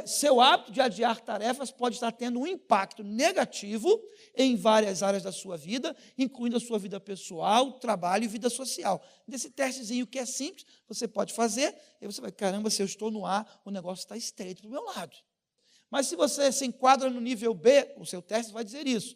Seu hábito de adiar tarefas pode estar tendo um impacto negativo em várias áreas da sua vida, incluindo a sua vida pessoal, trabalho e vida social. Desse testezinho que é simples, você pode fazer, e você vai, caramba, se eu estou no A, o negócio está estreito para o meu lado. Mas se você se enquadra no nível B, o seu teste vai dizer isso,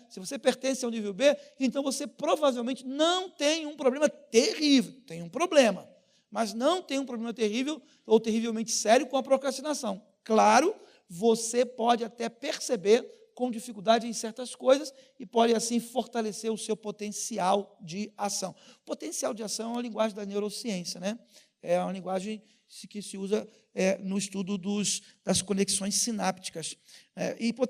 se você pertence ao nível B, então você provavelmente não tem um problema terrível, tem um problema, mas não tem um problema terrível ou terrivelmente sério com a procrastinação. Claro, você pode até perceber com dificuldade em certas coisas e pode, assim, fortalecer o seu potencial de ação. Potencial de ação é uma linguagem da neurociência, É uma linguagem que se usa no estudo das conexões sinápticas.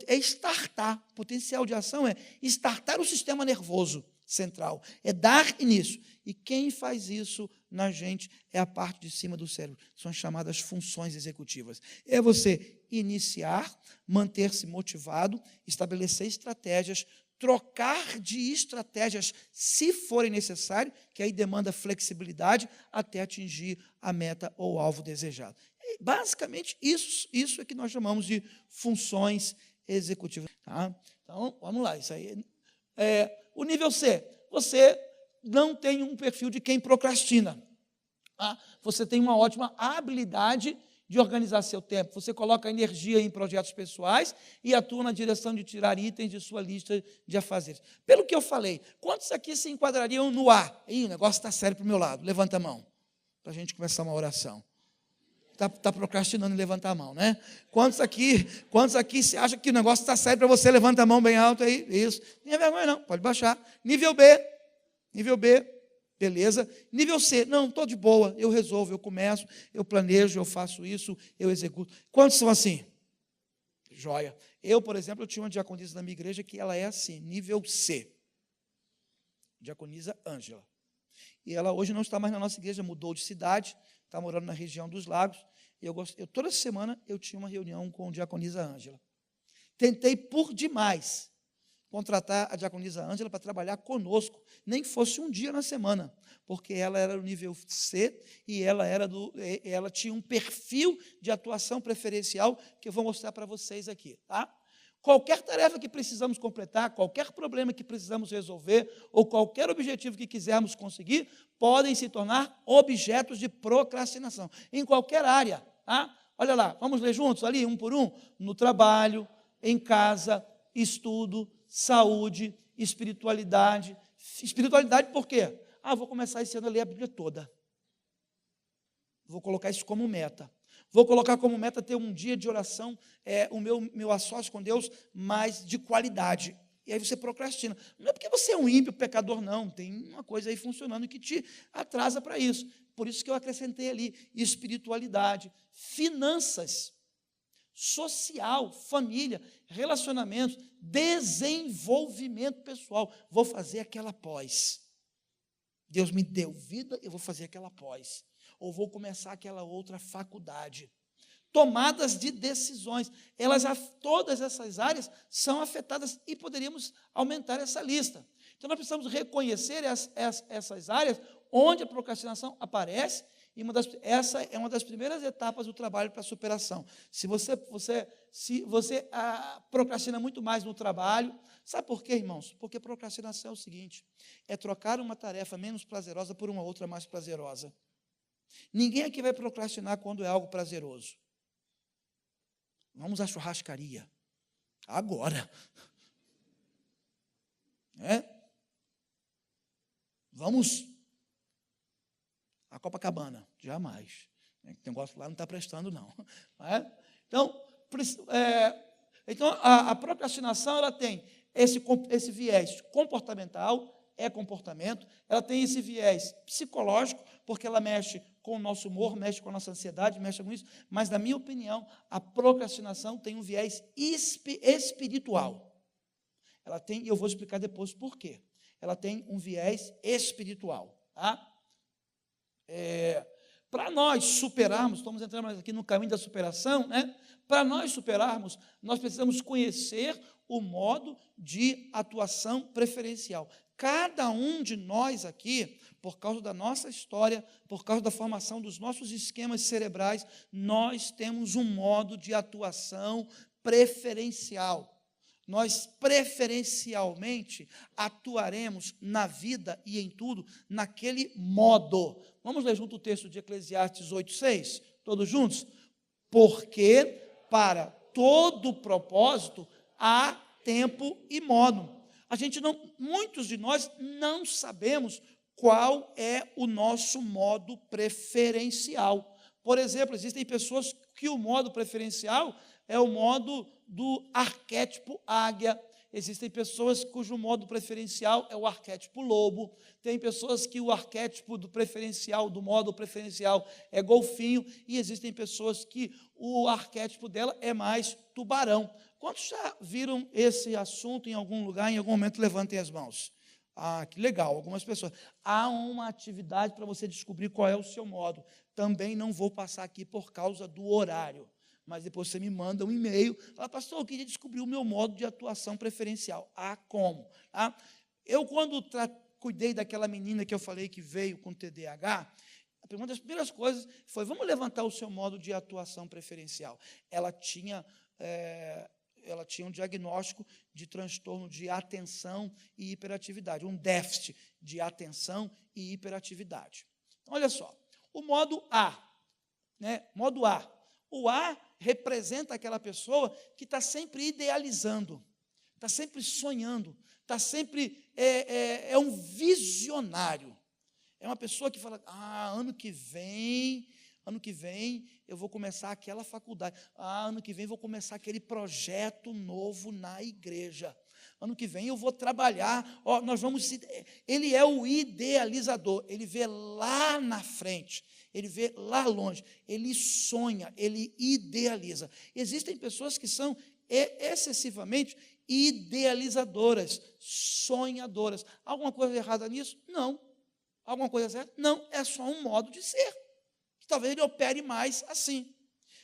Startar. Potencial de ação é startar o sistema nervoso central, é dar início. E quem faz isso na gente é a parte de cima do cérebro, são as chamadas funções executivas. É você iniciar, manter-se motivado, estabelecer estratégias, trocar de estratégias se forem necessário, que aí demanda flexibilidade até atingir a meta ou alvo desejado. E, basicamente, isso é que nós chamamos de funções executivas. Tá? Então, vamos lá, isso aí. O nível C, você não tem um perfil de quem procrastina. Você tem uma ótima habilidade de organizar seu tempo. Você coloca energia em projetos pessoais e atua na direção de tirar itens de sua lista de afazeres. Pelo que eu falei, quantos aqui se enquadrariam no A? O negócio está sério para o meu lado. Levanta a mão, para a gente começar uma oração. Está procrastinando em levantar a mão, Quantos aqui se acha que o negócio está sério para você? Levanta a mão bem alto aí. Isso. Não é vergonha, não. Pode baixar. Nível B, beleza. Nível C, não, estou de boa, eu resolvo, eu começo, eu planejo, eu faço isso, eu executo. Quantos são assim? Joia. Eu, por exemplo, eu tinha uma diaconisa na minha igreja que ela é assim, nível C. Diaconisa Ângela. E ela hoje não está mais na nossa igreja, mudou de cidade, está morando na região dos Lagos. Toda semana eu tinha uma reunião com a diaconisa Ângela. Tentei por demais contratar a diaconisa Ângela para trabalhar conosco, nem que fosse um dia na semana, porque ela era do nível C e ela tinha um perfil de atuação preferencial que eu vou mostrar para vocês aqui. Tá? Qualquer tarefa que precisamos completar, qualquer problema que precisamos resolver, ou qualquer objetivo que quisermos conseguir, podem se tornar objetos de procrastinação, em qualquer área. Tá? Olha lá, vamos ler juntos ali, um por um? No trabalho, em casa, estudo, saúde, espiritualidade. Espiritualidade por quê? Vou começar esse ano a ler a Bíblia toda. Vou colocar isso como meta. Vou colocar como meta ter um dia de oração, o meu a sós com Deus, mais de qualidade. E aí você procrastina. Não é porque você é um ímpio, pecador, não. Tem uma coisa aí funcionando que te atrasa para isso. Por isso que eu acrescentei ali espiritualidade, finanças, social, família, relacionamentos, desenvolvimento pessoal. Vou fazer aquela pós. Deus me deu vida, eu vou fazer aquela pós. Ou vou começar aquela outra faculdade. Tomadas de decisões. Todas essas áreas são afetadas e poderíamos aumentar essa lista. Então, nós precisamos reconhecer essas áreas onde a procrastinação aparece E essa é uma das primeiras etapas do trabalho para a superação. Se você procrastina muito mais no trabalho, sabe por quê, irmãos? Porque procrastinação é o seguinte, é trocar uma tarefa menos prazerosa por uma outra mais prazerosa. Ninguém aqui vai procrastinar quando é algo prazeroso. Vamos à churrascaria. Agora. Vamos à Copacabana. Jamais. O negócio lá não está prestando, não. Então, a procrastinação ela tem esse viés comportamental, é comportamento, ela tem esse viés psicológico, porque ela mexe com o nosso humor, mexe com a nossa ansiedade, mexe com isso, mas, na minha opinião, a procrastinação tem um viés espiritual. Ela tem, e eu vou explicar depois por quê. Ela tem um viés espiritual. Tá? Para nós superarmos, estamos entrando aqui no caminho da superação, né? Para nós superarmos, nós precisamos conhecer o modo de atuação preferencial. Cada um de nós aqui, por causa da nossa história, por causa da formação dos nossos esquemas cerebrais, nós temos um modo de atuação preferencial. Nós preferencialmente atuaremos na vida e em tudo naquele modo. Vamos ler junto o texto de Eclesiastes 8:6, todos juntos? Porque para todo propósito há tempo e modo. Muitos de nós não sabemos qual é o nosso modo preferencial. Por exemplo, existem pessoas que o modo preferencial é o modo do arquétipo águia. Existem pessoas cujo modo preferencial é o arquétipo lobo. Tem pessoas que o arquétipo do modo preferencial é golfinho. E existem pessoas que o arquétipo dela é mais tubarão. Quantos já viram esse assunto em algum lugar, em algum momento? Levantem as mãos. Ah, que legal, algumas pessoas. Há uma atividade para você descobrir qual é o seu modo. Também não vou passar aqui por causa do horário. Mas depois você me manda um e-mail, fala, pastor, eu queria descobrir o meu modo de atuação preferencial. Ah, como? Eu, quando cuidei daquela menina que eu falei que veio com TDAH, uma das primeiras coisas foi, vamos levantar o seu modo de atuação preferencial. Ela tinha um diagnóstico de transtorno de atenção e hiperatividade, um déficit de atenção e hiperatividade. Então, olha só, o modo A, modo A. O A representa aquela pessoa que está sempre idealizando, está sempre sonhando, está sempre, é um visionário. É uma pessoa que fala, ano que vem eu vou começar aquela faculdade. Ano que vem vou começar aquele projeto novo na igreja. Ano que vem eu vou trabalhar. Ele é o idealizador. Ele vê lá na frente. Ele vê lá longe. Ele sonha. Ele idealiza. Existem pessoas que são excessivamente idealizadoras, sonhadoras. Alguma coisa errada nisso? Não. Alguma coisa certa? Não. É só um modo de ser. Talvez ele opere mais assim.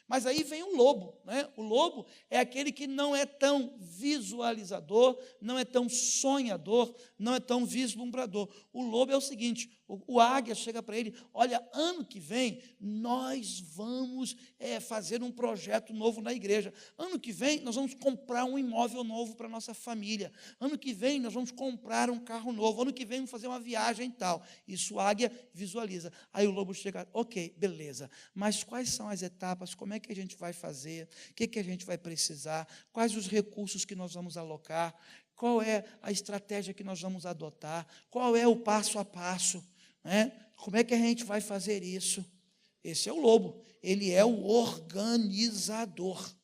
Mas aí vem o lobo, né? O lobo é aquele que não é tão visualizador, não é tão sonhador, não é tão vislumbrador. O lobo é o seguinte, o águia chega para ele, olha, ano que vem nós vamos fazer um projeto novo na igreja. Ano que vem nós vamos comprar um imóvel novo para a nossa família. Ano que vem nós vamos comprar um carro novo. Ano que vem vamos fazer uma viagem e tal. Isso o águia visualiza. Aí o lobo chega, ok, beleza, mas quais são as etapas, como é que a gente vai fazer, o que a gente vai precisar, quais os recursos que nós vamos alocar, qual é a estratégia que nós vamos adotar, qual é o passo a passo, né? Como é que a gente vai fazer isso? Esse é o lobo, ele é o organizador.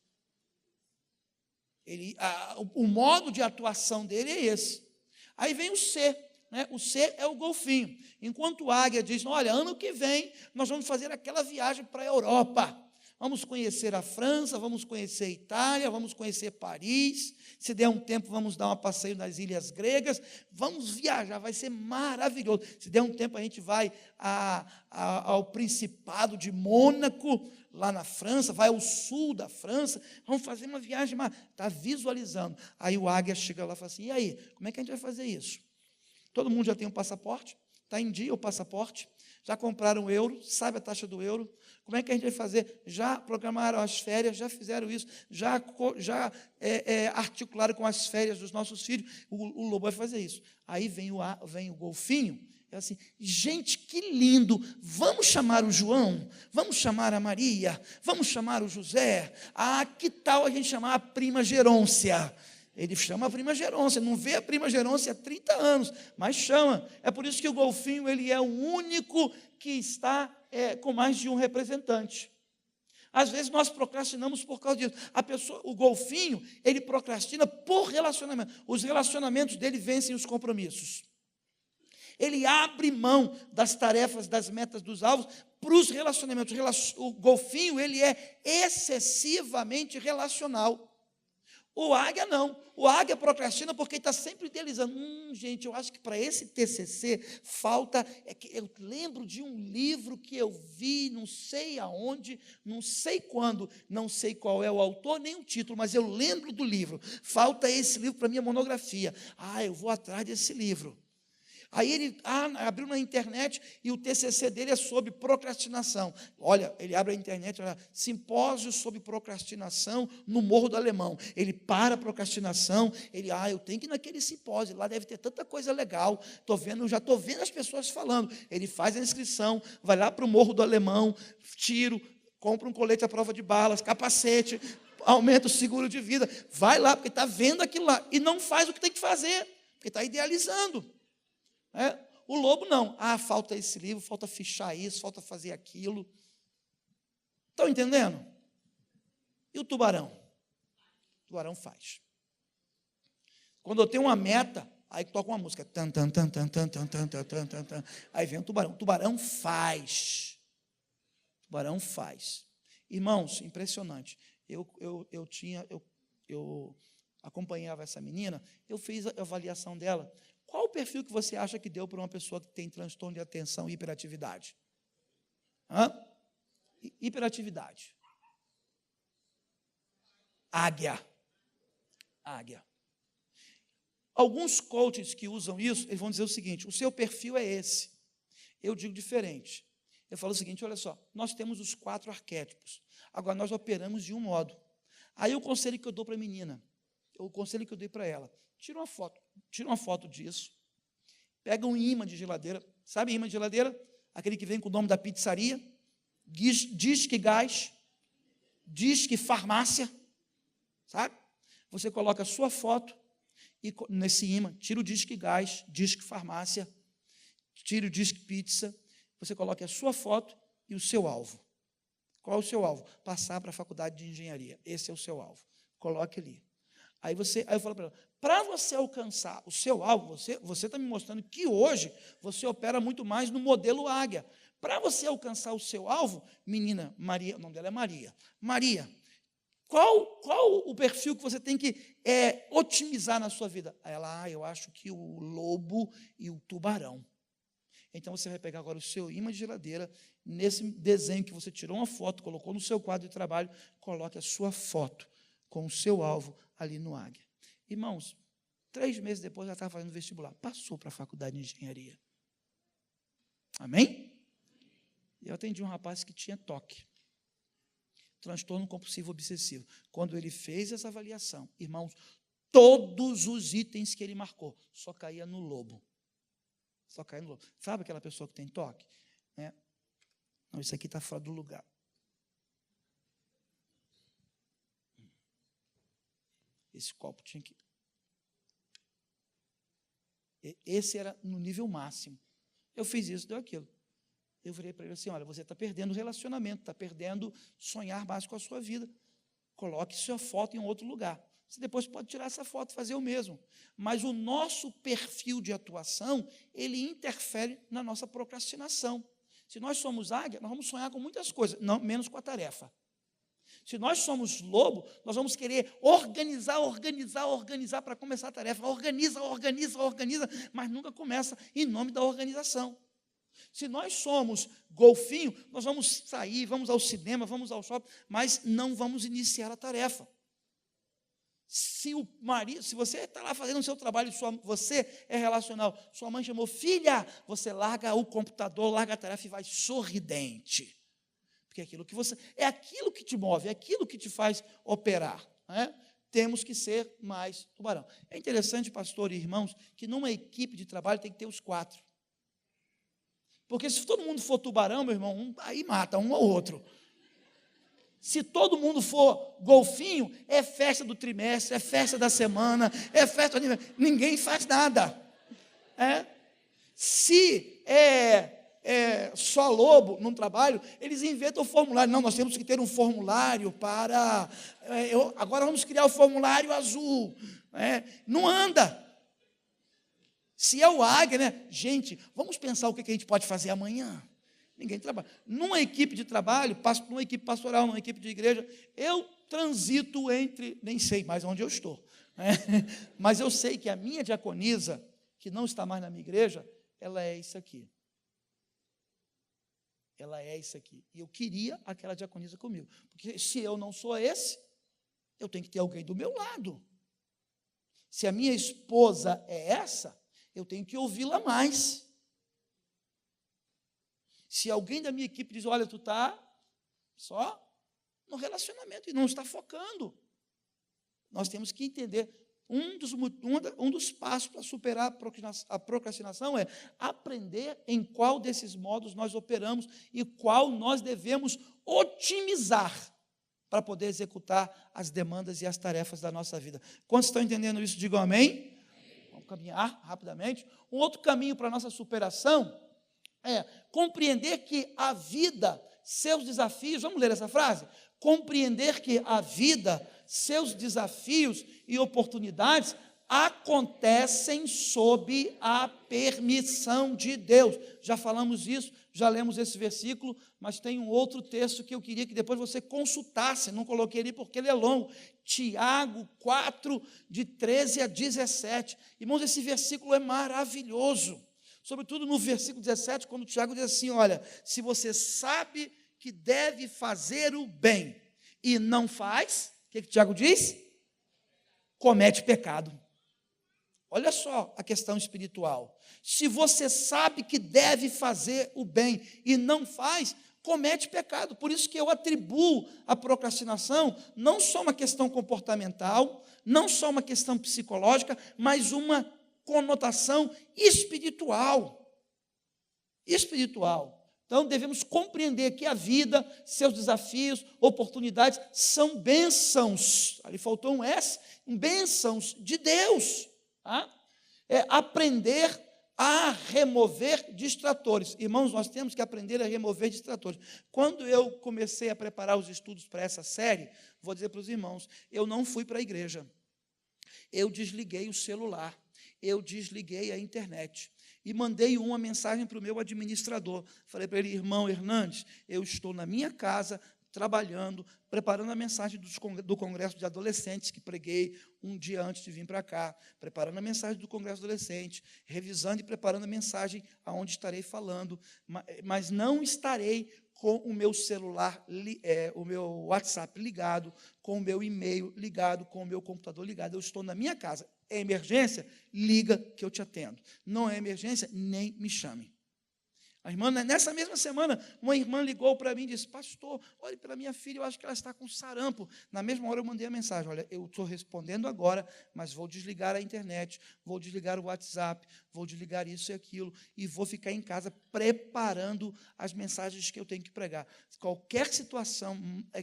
O modo de atuação dele é esse. Aí vem o C. O C é o golfinho. Enquanto o águia diz, olha, ano que vem nós vamos fazer aquela viagem para a Europa. Vamos conhecer a França, vamos conhecer a Itália, vamos conhecer Paris. Se der um tempo, vamos dar um passeio nas ilhas gregas. Vamos viajar, vai ser maravilhoso. Se der um tempo, a gente vai ao Principado de Mônaco, lá na França, vai ao sul da França. Vamos fazer uma viagem, está visualizando. Aí o águia chega lá e fala assim, e aí, como é que a gente vai fazer isso? Todo mundo já tem um passaporte? Está em dia o passaporte? Já compraram o euro? Sabe a taxa do euro? Como é que a gente vai fazer? Já programaram as férias, já fizeram isso, já articularam com as férias dos nossos filhos. O lobo vai fazer isso. Aí vem o golfinho, é assim, gente, que lindo, vamos chamar o João, vamos chamar a Maria, vamos chamar o José. Ah, que tal a gente chamar a prima Gerôncia? Ele chama a prima Gerôncia, não vê a prima Gerôncia há 30 anos, mas chama. É por isso que o golfinho ele é o único que está com mais de um representante. Às vezes nós procrastinamos por causa disso. O golfinho, ele procrastina por relacionamento. Os relacionamentos dele vencem os compromissos. Ele abre mão das tarefas, das metas, dos alvos para os relacionamentos. O golfinho, ele é excessivamente relacional. O águia não. O águia procrastina porque está sempre idealizando. Gente, eu acho que para esse TCC falta... eu lembro de um livro que eu vi, não sei aonde, não sei quando, não sei qual é o autor, nem o título, mas eu lembro do livro. Falta esse livro para minha monografia. Eu vou atrás desse livro. Aí ele abriu na internet e o TCC dele é sobre procrastinação. Olha, ele abre a internet, olha, simpósio sobre procrastinação no Morro do Alemão. Ele para a procrastinação, eu tenho que ir naquele simpósio, lá deve ter tanta coisa legal. Já estou vendo as pessoas falando. Ele faz a inscrição, vai lá para o Morro do Alemão, tiro, compra um colete à prova de balas, capacete, aumenta o seguro de vida. Vai lá, porque está vendo aquilo lá. E não faz o que tem que fazer, porque está idealizando. O lobo não. Falta esse livro, falta fichar isso, falta fazer aquilo. Estão entendendo? E o tubarão? O tubarão faz. Quando eu tenho uma meta, aí toca uma música. Tan, tan, tan, tan, tan, tan, tan, tan, tan, tan, tan. Aí vem o tubarão. O tubarão faz. O tubarão faz. Irmãos, impressionante. Eu acompanhava essa menina, eu fiz a avaliação dela. Qual o perfil que você acha que deu para uma pessoa que tem transtorno de atenção e hiperatividade? Hiperatividade. Águia. Alguns coaches que usam isso, eles vão dizer o seguinte: o seu perfil é esse. Eu digo diferente. Eu falo o seguinte: olha só, nós temos os 4 arquétipos. Agora nós operamos de um modo. Aí o conselho que eu dou para a menina, o conselho que eu dei para ela: tira uma foto disso, pega um imã de geladeira, sabe imã de geladeira? Aquele que vem com o nome da pizzaria, Disque Gás, Disque Farmácia, sabe? Você coloca a sua foto e nesse imã, tira o Disque Gás, Disque Farmácia, tira o Disque Pizza, você coloca a sua foto e o seu alvo. Qual é o seu alvo? Passar para a faculdade de engenharia. Esse é o seu alvo. Coloque ali. Aí eu falo para ela: para você alcançar o seu alvo, você está me mostrando que hoje você opera muito mais no modelo águia. Para você alcançar o seu alvo, menina, Maria, o nome dela é Maria. Maria, qual o perfil que você tem que otimizar na sua vida? Aí ela: eu acho que o lobo e o tubarão. Então você vai pegar agora o seu imã de geladeira, nesse desenho que você tirou uma foto, colocou no seu quadro de trabalho, coloque a sua foto com o seu alvo ali no águia. Irmãos, 3 meses depois ela estava fazendo vestibular, passou para a faculdade de engenharia. Amém? Eu atendi um rapaz que tinha TOC, transtorno compulsivo obsessivo. Quando ele fez essa avaliação, irmãos, todos os itens que ele marcou só caía no lobo. Só caía no lobo. Sabe aquela pessoa que tem TOC? Não, isso aqui está fora do lugar. Esse copo tinha que... Esse era no nível máximo. Eu fiz isso, deu aquilo. Eu virei para ele assim: olha, você está perdendo o relacionamento, está perdendo sonhar mais com a sua vida. Coloque sua foto em outro lugar. Você depois pode tirar essa foto e fazer o mesmo. Mas o nosso perfil de atuação, ele interfere na nossa procrastinação. Se nós somos águia, nós vamos sonhar com muitas coisas, não, menos com a tarefa. Se nós somos lobo, nós vamos querer organizar para começar a tarefa. Organiza, mas nunca começa em nome da organização. Se nós somos golfinho, nós vamos sair, vamos ao cinema, vamos ao shopping, mas não vamos iniciar a tarefa. Se o marido, se você está lá fazendo o seu trabalho, você é relacional, sua mãe chamou, filha, você larga o computador, larga a tarefa e vai sorridente. Porque é aquilo que te move, é aquilo que te faz operar. Né? Temos que ser mais tubarão. É interessante, pastor e irmãos, que numa equipe de trabalho tem que ter os 4. Porque se todo mundo for tubarão, meu irmão, aí mata um ou outro. Se todo mundo for golfinho, é festa do trimestre, é festa da semana, é festa do aniversário. Ninguém faz nada. Se só lobo num trabalho, eles inventam o formulário. Não, nós temos que ter um formulário para... agora vamos criar o formulário azul. Não anda. Se é o águia, né? Gente, vamos pensar o que a gente pode fazer amanhã. Ninguém trabalha. Numa equipe de trabalho, numa equipe pastoral, numa equipe de igreja, eu transito entre, nem sei mais onde eu estou, né? Mas eu sei que a minha diaconisa, que não está mais na minha igreja, ela é isso aqui. Ela é isso aqui. E eu queria aquela diaconisa comigo. Porque se eu não sou esse, eu tenho que ter alguém do meu lado. Se a minha esposa é essa, eu tenho que ouvi-la mais. Se alguém da minha equipe diz, olha, tu está só no relacionamento e não está focando. Nós temos que entender, um dos passos para superar a procrastinação é aprender em qual desses modos nós operamos e qual nós devemos otimizar para poder executar as demandas e as tarefas da nossa vida. Quantos estão entendendo isso? Digam amém. Vamos caminhar rapidamente. Um outro caminho para a nossa superação é compreender que a vida, seus desafios, vamos ler essa frase? Compreender que a vida, seus desafios e oportunidades acontecem sob a permissão de Deus. Já falamos isso, já lemos esse versículo, mas tem um outro texto que eu queria que depois você consultasse, não coloquei ali porque ele é longo. Tiago 4, de 13 a 17. Irmãos, esse versículo é maravilhoso. Sobretudo no versículo 17, quando Tiago diz assim, olha, se você sabe que deve fazer o bem e não faz, o que Tiago diz? Comete pecado. Olha só a questão espiritual. Se você sabe que deve fazer o bem e não faz, comete pecado. Por isso que eu atribuo a procrastinação não só uma questão comportamental, não só uma questão psicológica, mas uma conotação espiritual. Então, devemos compreender que a vida, seus desafios, oportunidades, são bênçãos. Ali faltou um S, bênçãos de Deus. Tá? É aprender a remover distratores. Irmãos, nós temos que aprender a remover distratores. Quando eu comecei a preparar os estudos para essa série, vou dizer para os irmãos, eu não fui para a igreja. Eu desliguei o celular. Eu desliguei a internet e mandei uma mensagem para o meu administrador. Falei para ele, irmão Hernandes, eu estou na minha casa, trabalhando, preparando a mensagem do Congresso de Adolescentes, que preguei um dia antes de vir para cá, preparando a mensagem do Congresso de Adolescentes, revisando e preparando a mensagem aonde estarei falando, mas não estarei com o meu celular, o meu WhatsApp ligado, com o meu e-mail ligado, com o meu computador ligado. Eu estou na minha casa. É emergência? Liga que eu te atendo. Não é emergência? Nem me chame. A irmã, nessa mesma semana, uma irmã ligou para mim e disse, pastor, olhe pela minha filha, eu acho que ela está com sarampo. Na mesma hora eu mandei a mensagem, olha, eu estou respondendo agora, mas vou desligar a internet, vou desligar o WhatsApp, vou desligar isso e aquilo, e vou ficar em casa preparando as mensagens que eu tenho que pregar. Qualquer situação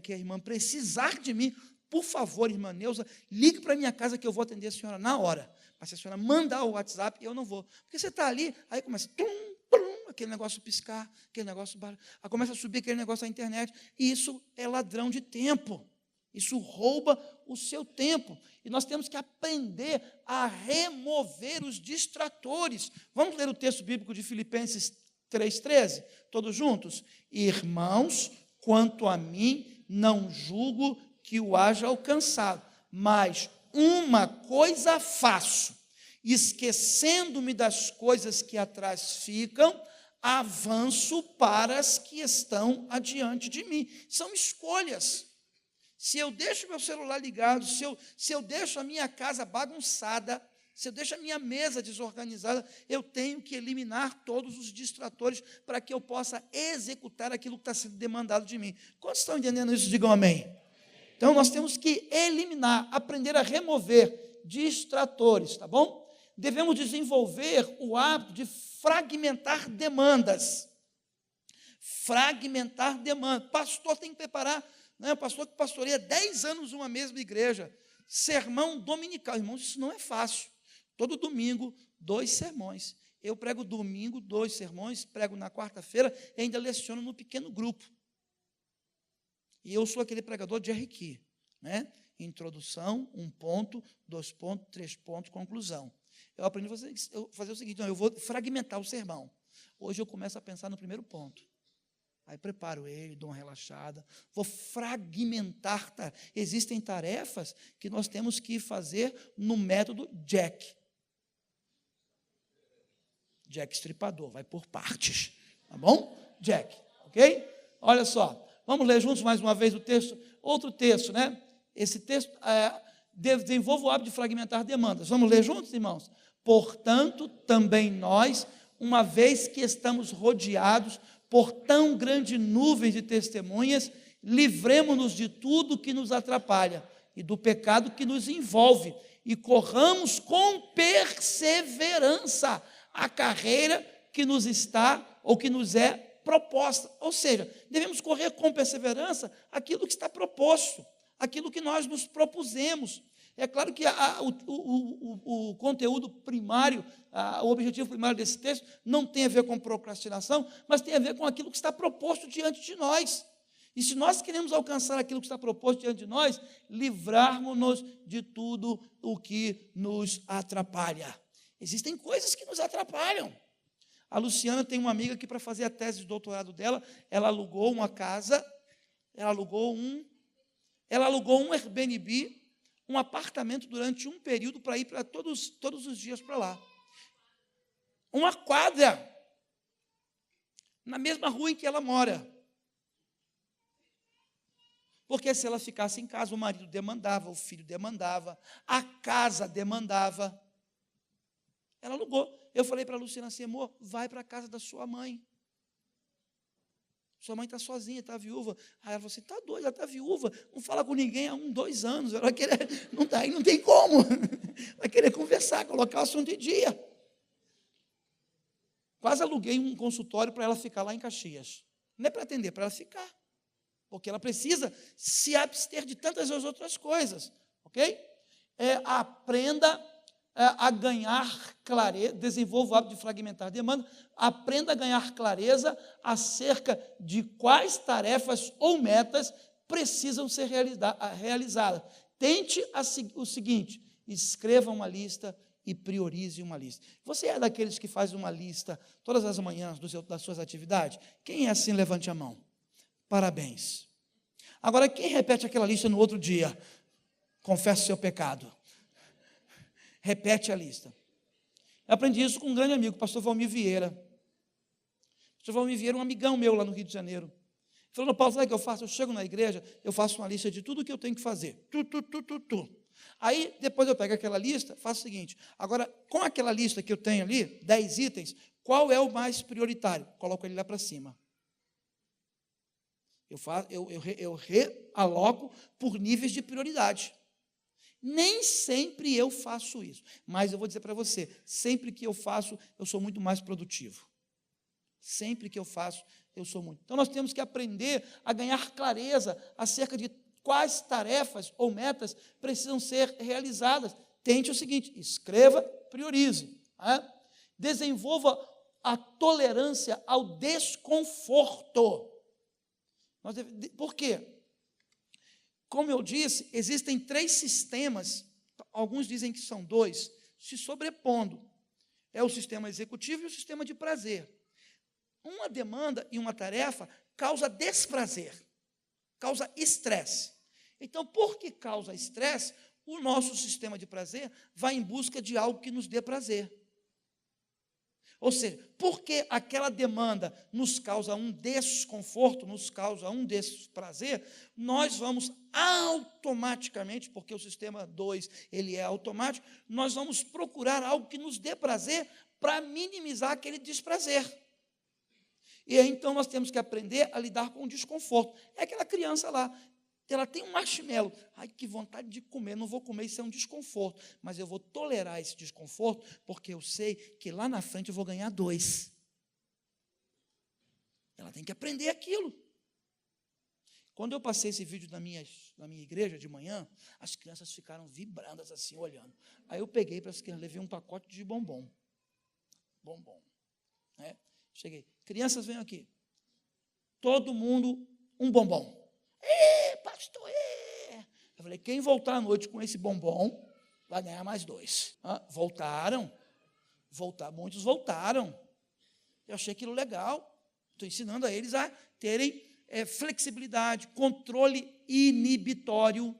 que a irmã precisar de mim, por favor, irmã Neuza, ligue para a minha casa que eu vou atender a senhora na hora. Mas se a senhora mandar o WhatsApp, eu não vou. Porque você está ali, aí começa, aquele negócio piscar, aquele negócio, aí começa a subir aquele negócio na internet, e isso é ladrão de tempo. Isso rouba o seu tempo. E nós temos que aprender a remover os distratores. Vamos ler o texto bíblico de Filipenses 3,13? Todos juntos? Irmãos, quanto a mim, não julgo que o haja alcançado, mas uma coisa faço, esquecendo-me das coisas que atrás ficam, avanço para as que estão adiante de mim. São escolhas. Se eu deixo meu celular ligado, se eu deixo a minha casa bagunçada, se eu deixo a minha mesa desorganizada, eu tenho que eliminar todos os distratores para que eu possa executar aquilo que está sendo demandado de mim. Quantos estão entendendo isso? Digam amém. Então, nós temos que eliminar, aprender a remover distratores, tá bom? Devemos desenvolver o hábito de fragmentar demandas. Fragmentar demandas. Pastor tem que preparar, né? O pastor que pastoreia 10 anos uma mesma igreja, sermão dominical. Irmãos, isso não é fácil. Todo domingo, 2 sermões. Eu prego domingo, 2 sermões, prego na quarta-feira e ainda leciono no pequeno grupo. E eu sou aquele pregador de RQ, né? Introdução, 1 ponto, 2 pontos, 3 pontos, conclusão. Eu aprendi a fazer o seguinte, não, eu vou fragmentar o sermão. Hoje eu começo a pensar no primeiro ponto. Aí preparo ele, dou uma relaxada, vou fragmentar. Existem tarefas que nós temos que fazer no método Jack. Jack estripador, vai por partes, tá bom? Jack, ok? Olha só, vamos ler juntos mais uma vez o texto, outro texto, né? Esse texto, desenvolva o hábito de fragmentar demandas. Vamos ler juntos, irmãos? Portanto, também nós, uma vez que estamos rodeados por tão grande nuvem de testemunhas, livremo-nos de tudo que nos atrapalha e do pecado que nos envolve e corramos com perseverança a carreira que nos está ou que nos é proposta. Ou seja, devemos correr com perseverança aquilo que está proposto, aquilo que nós nos propusemos. É claro que o conteúdo primário, o objetivo primário desse texto não tem a ver com procrastinação, mas tem a ver com aquilo que está proposto diante de nós. E se nós queremos alcançar aquilo que está proposto diante de nós, livrarmos-nos de tudo o que nos atrapalha. Existem coisas que nos atrapalham. A Luciana tem uma amiga que, para fazer a tese de doutorado dela, ela alugou uma casa, ela alugou um Airbnb, um apartamento durante um período para ir para todos os dias para lá. Uma quadra, na mesma rua em que ela mora. Porque se ela ficasse em casa, o marido demandava, o filho demandava, a casa demandava. Ela alugou. Eu falei para a Luciana assim, amor, vai para a casa da sua mãe. Sua mãe está sozinha, está viúva. Aí ela falou assim, está doida, ela está viúva, não fala com ninguém há 2 anos. Ela vai querer, não tem como. Vai querer conversar, colocar o assunto em dia. Quase aluguei um consultório para ela ficar lá em Caxias. Não é para atender, é para ela ficar. Porque ela precisa se abster de tantas outras coisas. Ok? Aprenda a ganhar clareza, desenvolva o hábito de fragmentar demanda, aprenda a ganhar clareza acerca de quais tarefas ou metas precisam ser realizadas. Tente o seguinte, escreva uma lista e priorize uma lista. Você é daqueles que faz uma lista todas as manhãs das suas atividades? Quem é assim, levante a mão. Parabéns. Agora, quem repete aquela lista no outro dia? Confessa o seu pecado. Repete a lista. Eu aprendi isso com um grande amigo, o pastor Valmir Vieira. O pastor Valmir Vieira é um amigão meu lá no Rio de Janeiro. Ele falou, Paulo, sabe o que eu faço? Eu chego na igreja, eu faço uma lista de tudo que eu tenho que fazer. Aí, depois eu pego aquela lista, faço o seguinte, agora, com aquela lista que eu tenho ali, 10 itens, qual é o mais prioritário? Coloco ele lá para cima. Eu realoco por níveis de prioridade. Nem sempre eu faço isso, mas eu vou dizer para você, sempre que eu faço, eu sou muito mais produtivo. Sempre que eu faço, eu sou muito. Então, nós temos que aprender a ganhar clareza acerca de quais tarefas ou metas precisam ser realizadas. Tente o seguinte, escreva, priorize. Desenvolva a tolerância ao desconforto. Por quê? Como eu disse, existem 3 sistemas, alguns dizem que são 2, se sobrepondo. É o sistema executivo e o sistema de prazer. Uma demanda e uma tarefa causa desprazer, causa estresse. Então, porque causa estresse, o nosso sistema de prazer vai em busca de algo que nos dê prazer. Ou seja, porque aquela demanda nos causa um desconforto, nos causa um desprazer, nós vamos automaticamente, porque o sistema 2 ele é automático, nós vamos procurar algo que nos dê prazer para minimizar aquele desprazer. E aí, então, nós temos que aprender a lidar com o desconforto. É aquela criança lá, ela tem um marshmallow. Ai, que vontade de comer, não vou comer, isso é um desconforto. Mas eu vou tolerar esse desconforto, porque eu sei que lá na frente eu vou ganhar 2. Ela tem que aprender aquilo. Quando eu passei esse vídeo na minha igreja de manhã, as crianças ficaram vibrandas assim, olhando. Aí eu peguei para as crianças, levei um pacote de bombom. Né? Cheguei, crianças, venham aqui. Todo mundo, um bombom. Pastor, Eu falei, quem voltar à noite com esse bombom, vai ganhar mais 2. Voltaram, muitos voltaram. Eu achei aquilo legal. Estou ensinando a eles a terem flexibilidade, controle inibitório.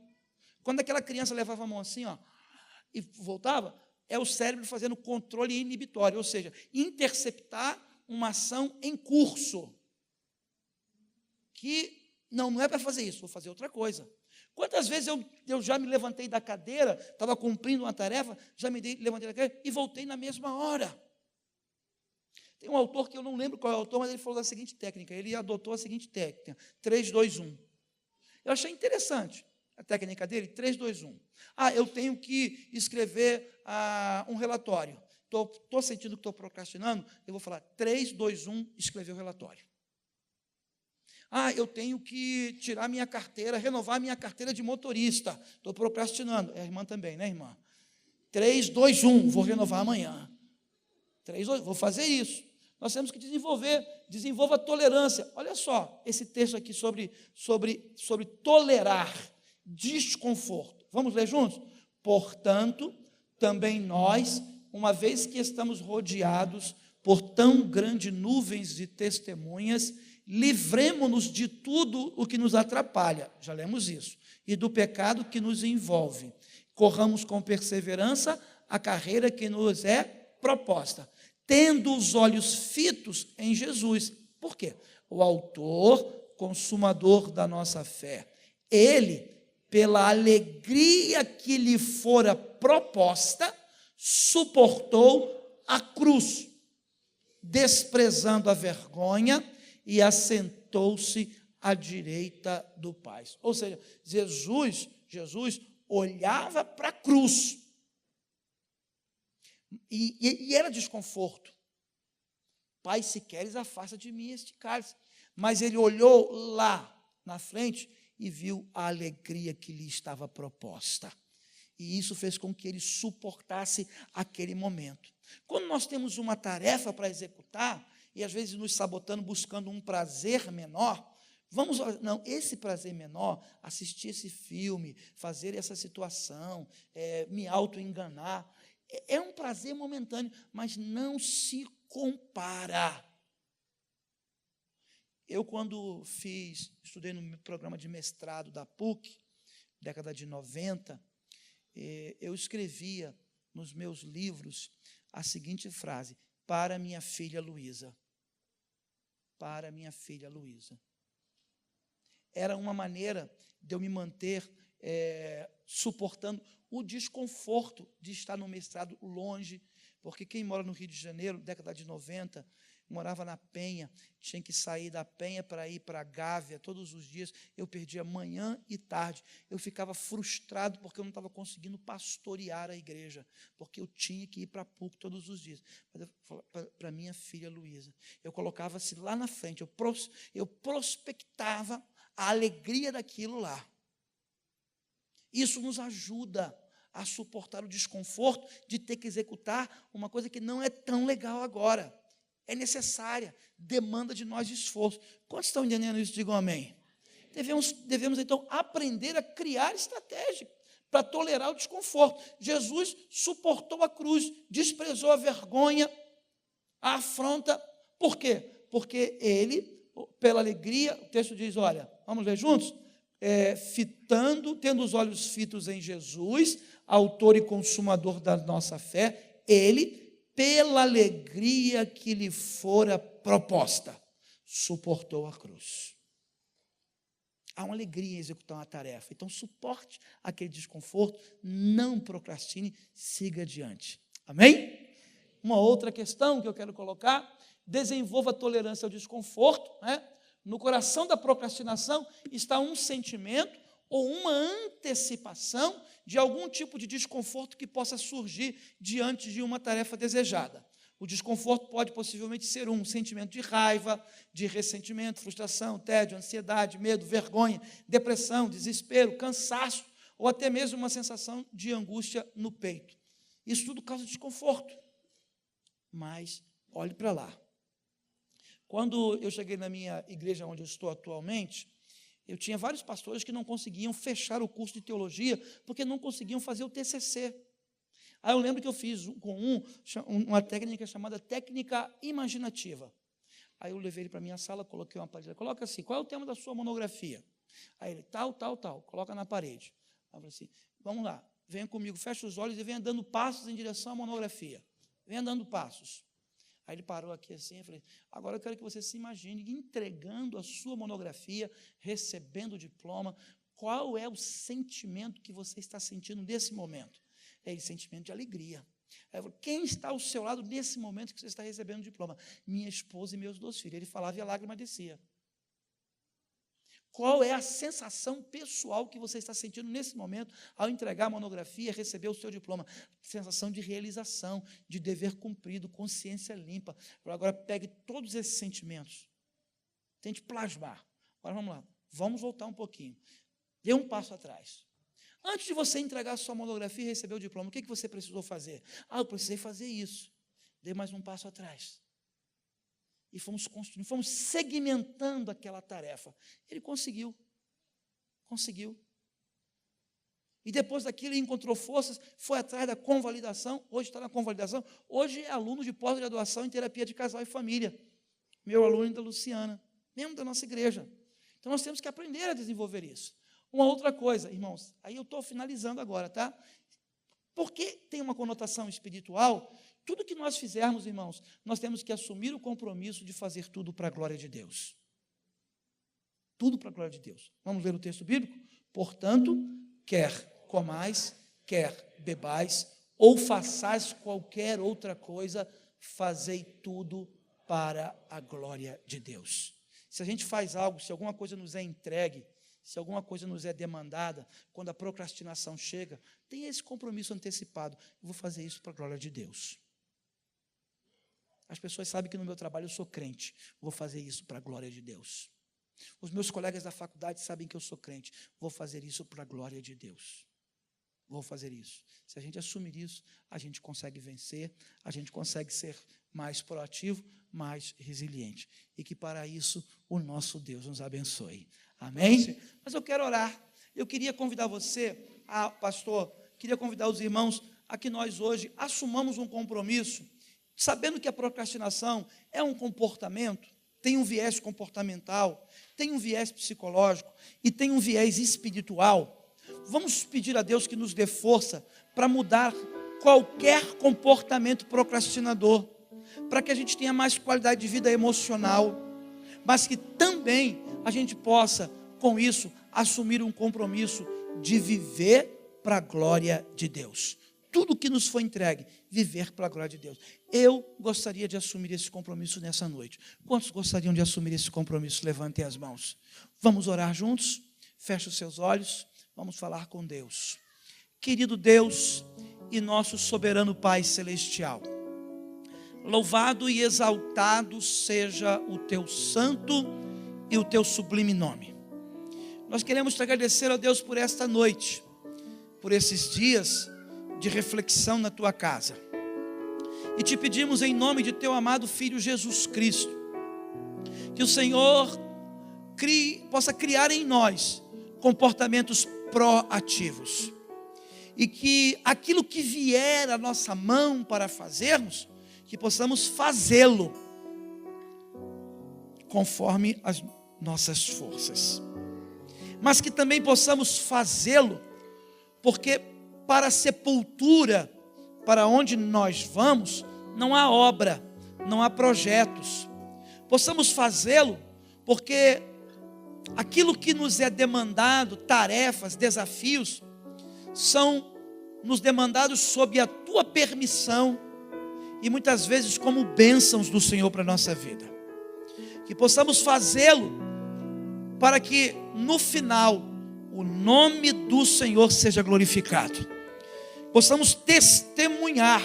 Quando aquela criança levava a mão assim, e voltava, é o cérebro fazendo controle inibitório, ou seja, interceptar uma ação em curso. Que não é para fazer isso, vou fazer outra coisa. Quantas vezes eu já me levantei da cadeira, estava cumprindo uma tarefa, já me levantei da cadeira e voltei na mesma hora. Tem um autor que eu não lembro qual é o autor, mas ele falou da seguinte técnica, ele adotou a seguinte técnica, 3, 2, 1. Eu achei interessante a técnica dele, 3, 2, 1. Eu tenho que escrever um relatório. Estou sentindo que estou procrastinando, eu vou falar 3, 2, 1, escrever o relatório. Eu tenho que tirar minha carteira, renovar minha carteira de motorista. Estou procrastinando. É a irmã também, né, irmã? 3, 2, 1, vou renovar amanhã. 3, 2, vou fazer isso. Nós temos que desenvolva a tolerância. Olha só, esse texto aqui sobre tolerar desconforto. Vamos ler juntos? Portanto, também nós, uma vez que estamos rodeados por tão grandes nuvens de testemunhas, livremo-nos de tudo o que nos atrapalha, já lemos isso, e do pecado que nos envolve. Corramos com perseverança a carreira que nos é proposta, tendo os olhos fitos em Jesus. Por quê? O autor, consumador da nossa fé. Ele, pela alegria que lhe fora proposta, suportou a cruz, desprezando a vergonha, e assentou-se à direita do Pai. Ou seja, Jesus olhava para a cruz. E era desconforto. Pai, se queres, afasta de mim este cálice. Mas ele olhou lá na frente e viu a alegria que lhe estava proposta. E isso fez com que ele suportasse aquele momento. Quando nós temos uma tarefa para executar, e às vezes nos sabotando, buscando um prazer menor, esse prazer menor, assistir esse filme, fazer essa situação, me auto-enganar, é um prazer momentâneo, mas não se compara. Eu, quando estudei no programa de mestrado da PUC, década de 90, eu escrevia nos meus livros a seguinte frase: para minha filha Luísa. Para minha filha Luísa. Era uma maneira de eu me manter suportando o desconforto de estar no mestrado longe, porque quem mora no Rio de Janeiro, década de 90, morava na Penha, tinha que sair da Penha para ir para a Gávea todos os dias, eu perdia manhã e tarde, eu ficava frustrado porque eu não estava conseguindo pastorear a igreja, porque eu tinha que ir para a PUC todos os dias. Mas para minha filha Luísa, eu colocava-se lá na frente, eu prospectava a alegria daquilo lá. Isso nos ajuda a suportar o desconforto de ter que executar uma coisa que não é tão legal agora. É necessária, demanda de nós esforço. Quantos estão entendendo isso? Digam amém. Devemos então, aprender a criar estratégia para tolerar o desconforto. Jesus suportou a cruz, desprezou a vergonha, a afronta. Por quê? Porque ele, pela alegria, o texto diz, olha, vamos ler juntos? Tendo os olhos fitos em Jesus, autor e consumador da nossa fé, ele, pela alegria que lhe fora proposta, suportou a cruz. Há uma alegria em executar uma tarefa. Então, suporte aquele desconforto, não procrastine, siga adiante. Amém? Uma outra questão que eu quero colocar: desenvolva tolerância ao desconforto, né? No coração da procrastinação está um sentimento ou uma antecipação de algum tipo de desconforto que possa surgir diante de uma tarefa desejada. O desconforto pode possivelmente ser um sentimento de raiva, de ressentimento, frustração, tédio, ansiedade, medo, vergonha, depressão, desespero, cansaço, ou até mesmo uma sensação de angústia no peito. Isso tudo causa desconforto. Mas olhe para lá. Quando eu cheguei na minha igreja onde eu estou atualmente, eu tinha vários pastores que não conseguiam fechar o curso de teologia porque não conseguiam fazer o TCC. Aí eu lembro que eu fiz com uma técnica chamada técnica imaginativa. Aí eu levei ele para a minha sala, coloquei uma parede. Coloca assim: qual é o tema da sua monografia? Aí ele, tal, coloca na parede. Aí eu falei assim: vamos lá, venha comigo, fecha os olhos e venha dando passos em direção à monografia. Venha dando passos. Aí ele parou aqui assim, eu falei: agora eu quero que você se imagine entregando a sua monografia, recebendo o diploma. Qual é o sentimento que você está sentindo nesse momento? É esse sentimento de alegria. Aí eu falei: quem está ao seu lado nesse momento que você está recebendo o diploma? Minha esposa e meus 2 filhos. Ele falava e a lágrima descia. Qual é a sensação pessoal que você está sentindo nesse momento ao entregar a monografia e receber o seu diploma? Sensação de realização, de dever cumprido, consciência limpa. Agora pegue todos esses sentimentos, tente plasmar. Agora vamos lá, vamos voltar um pouquinho. Dê um passo atrás. Antes de você entregar a sua monografia e receber o diploma, o que você precisou fazer? Eu precisei fazer isso. Dê mais um passo atrás. E fomos construindo, fomos segmentando aquela tarefa. Ele conseguiu. E depois daquilo ele encontrou forças, foi atrás da convalidação, hoje está na convalidação, hoje é aluno de pós-graduação em terapia de casal e família. Meu aluno da Luciana, membro da nossa igreja. Então nós temos que aprender a desenvolver isso. Uma outra coisa, irmãos, aí eu estou finalizando agora, tá? Porque tem uma conotação espiritual, tudo que nós fizermos, irmãos, nós temos que assumir o compromisso de fazer tudo para a glória de Deus. Tudo para a glória de Deus. Vamos ler o texto bíblico? Portanto, quer comais, quer bebais, ou façais qualquer outra coisa, fazei tudo para a glória de Deus. Se a gente faz algo, se alguma coisa nos é entregue, se alguma coisa nos é demandada, quando a procrastinação chega, tenha esse compromisso antecipado: eu vou fazer isso para a glória de Deus. As pessoas sabem que no meu trabalho eu sou crente, vou fazer isso para a glória de Deus. Os meus colegas da faculdade sabem que eu sou crente, vou fazer isso para a glória de Deus. Vou fazer isso. Se a gente assumir isso, a gente consegue vencer, a gente consegue ser mais proativo, mais resiliente. E que para isso o nosso Deus nos abençoe. Amém? Mas eu quero orar. Eu queria convidar você, pastor, queria convidar os irmãos a que nós hoje assumamos um compromisso, sabendo que a procrastinação é um comportamento, tem um viés comportamental, tem um viés psicológico e tem um viés espiritual. Vamos pedir a Deus que nos dê força para mudar qualquer comportamento procrastinador, para que a gente tenha mais qualidade de vida emocional, mas que também a gente possa, com isso, assumir um compromisso de viver para a glória de Deus. Tudo que nos foi entregue, viver para a glória de Deus. Eu gostaria de assumir esse compromisso nessa noite. Quantos gostariam de assumir esse compromisso? Levantem as mãos. Vamos orar juntos? Feche os seus olhos. Vamos falar com Deus. Querido Deus e nosso soberano Pai celestial, louvado e exaltado seja o teu santo e o teu sublime nome. Nós queremos te agradecer, ó Deus, por esta noite, por esses dias de reflexão na tua casa. E te pedimos em nome de teu amado Filho Jesus Cristo, que o Senhor possa criar em nós comportamentos proativos. E que aquilo que vier à nossa mão para fazermos, que possamos fazê-lo conforme as nossas forças. Mas que também possamos fazê-lo, porque para a sepultura, para onde nós vamos, não há obra, não há projetos. Possamos fazê-lo porque aquilo que nos é demandado, tarefas, desafios, são nos demandados sob a tua permissão e muitas vezes como bênçãos do Senhor para a nossa vida. Que possamos fazê-lo para que no final o nome do Senhor seja glorificado. Possamos testemunhar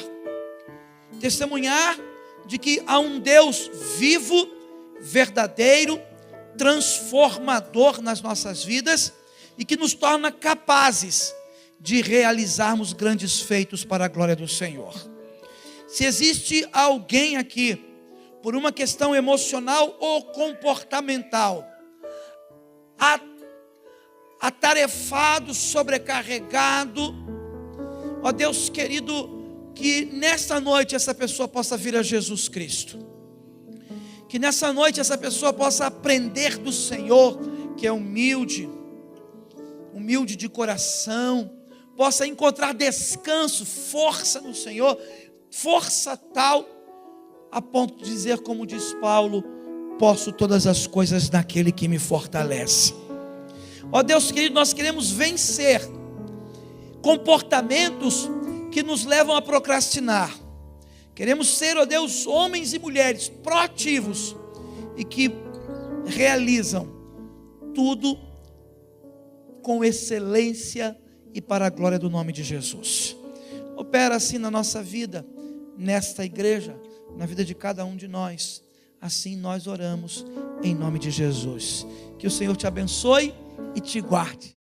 de que há um Deus vivo, verdadeiro, transformador nas nossas vidas e que nos torna capazes de realizarmos grandes feitos para a glória do Senhor. Se existe alguém aqui, por uma questão emocional ou comportamental, atarefado, sobrecarregado, ó Deus querido, que nesta noite essa pessoa possa vir a Jesus Cristo. Que nessa noite essa pessoa possa aprender do Senhor, que é humilde de coração, possa encontrar descanso, força no Senhor, força tal, a ponto de dizer como diz Paulo, posso todas as coisas naquele que me fortalece. Ó Deus querido, nós queremos vencer comportamentos que nos levam a procrastinar. Queremos ser, ó Deus, homens e mulheres proativos e que realizam tudo com excelência e para a glória do nome de Jesus. Opera assim na nossa vida, nesta igreja, na vida de cada um de nós. Assim nós oramos em nome de Jesus. Que o Senhor te abençoe e te guarde.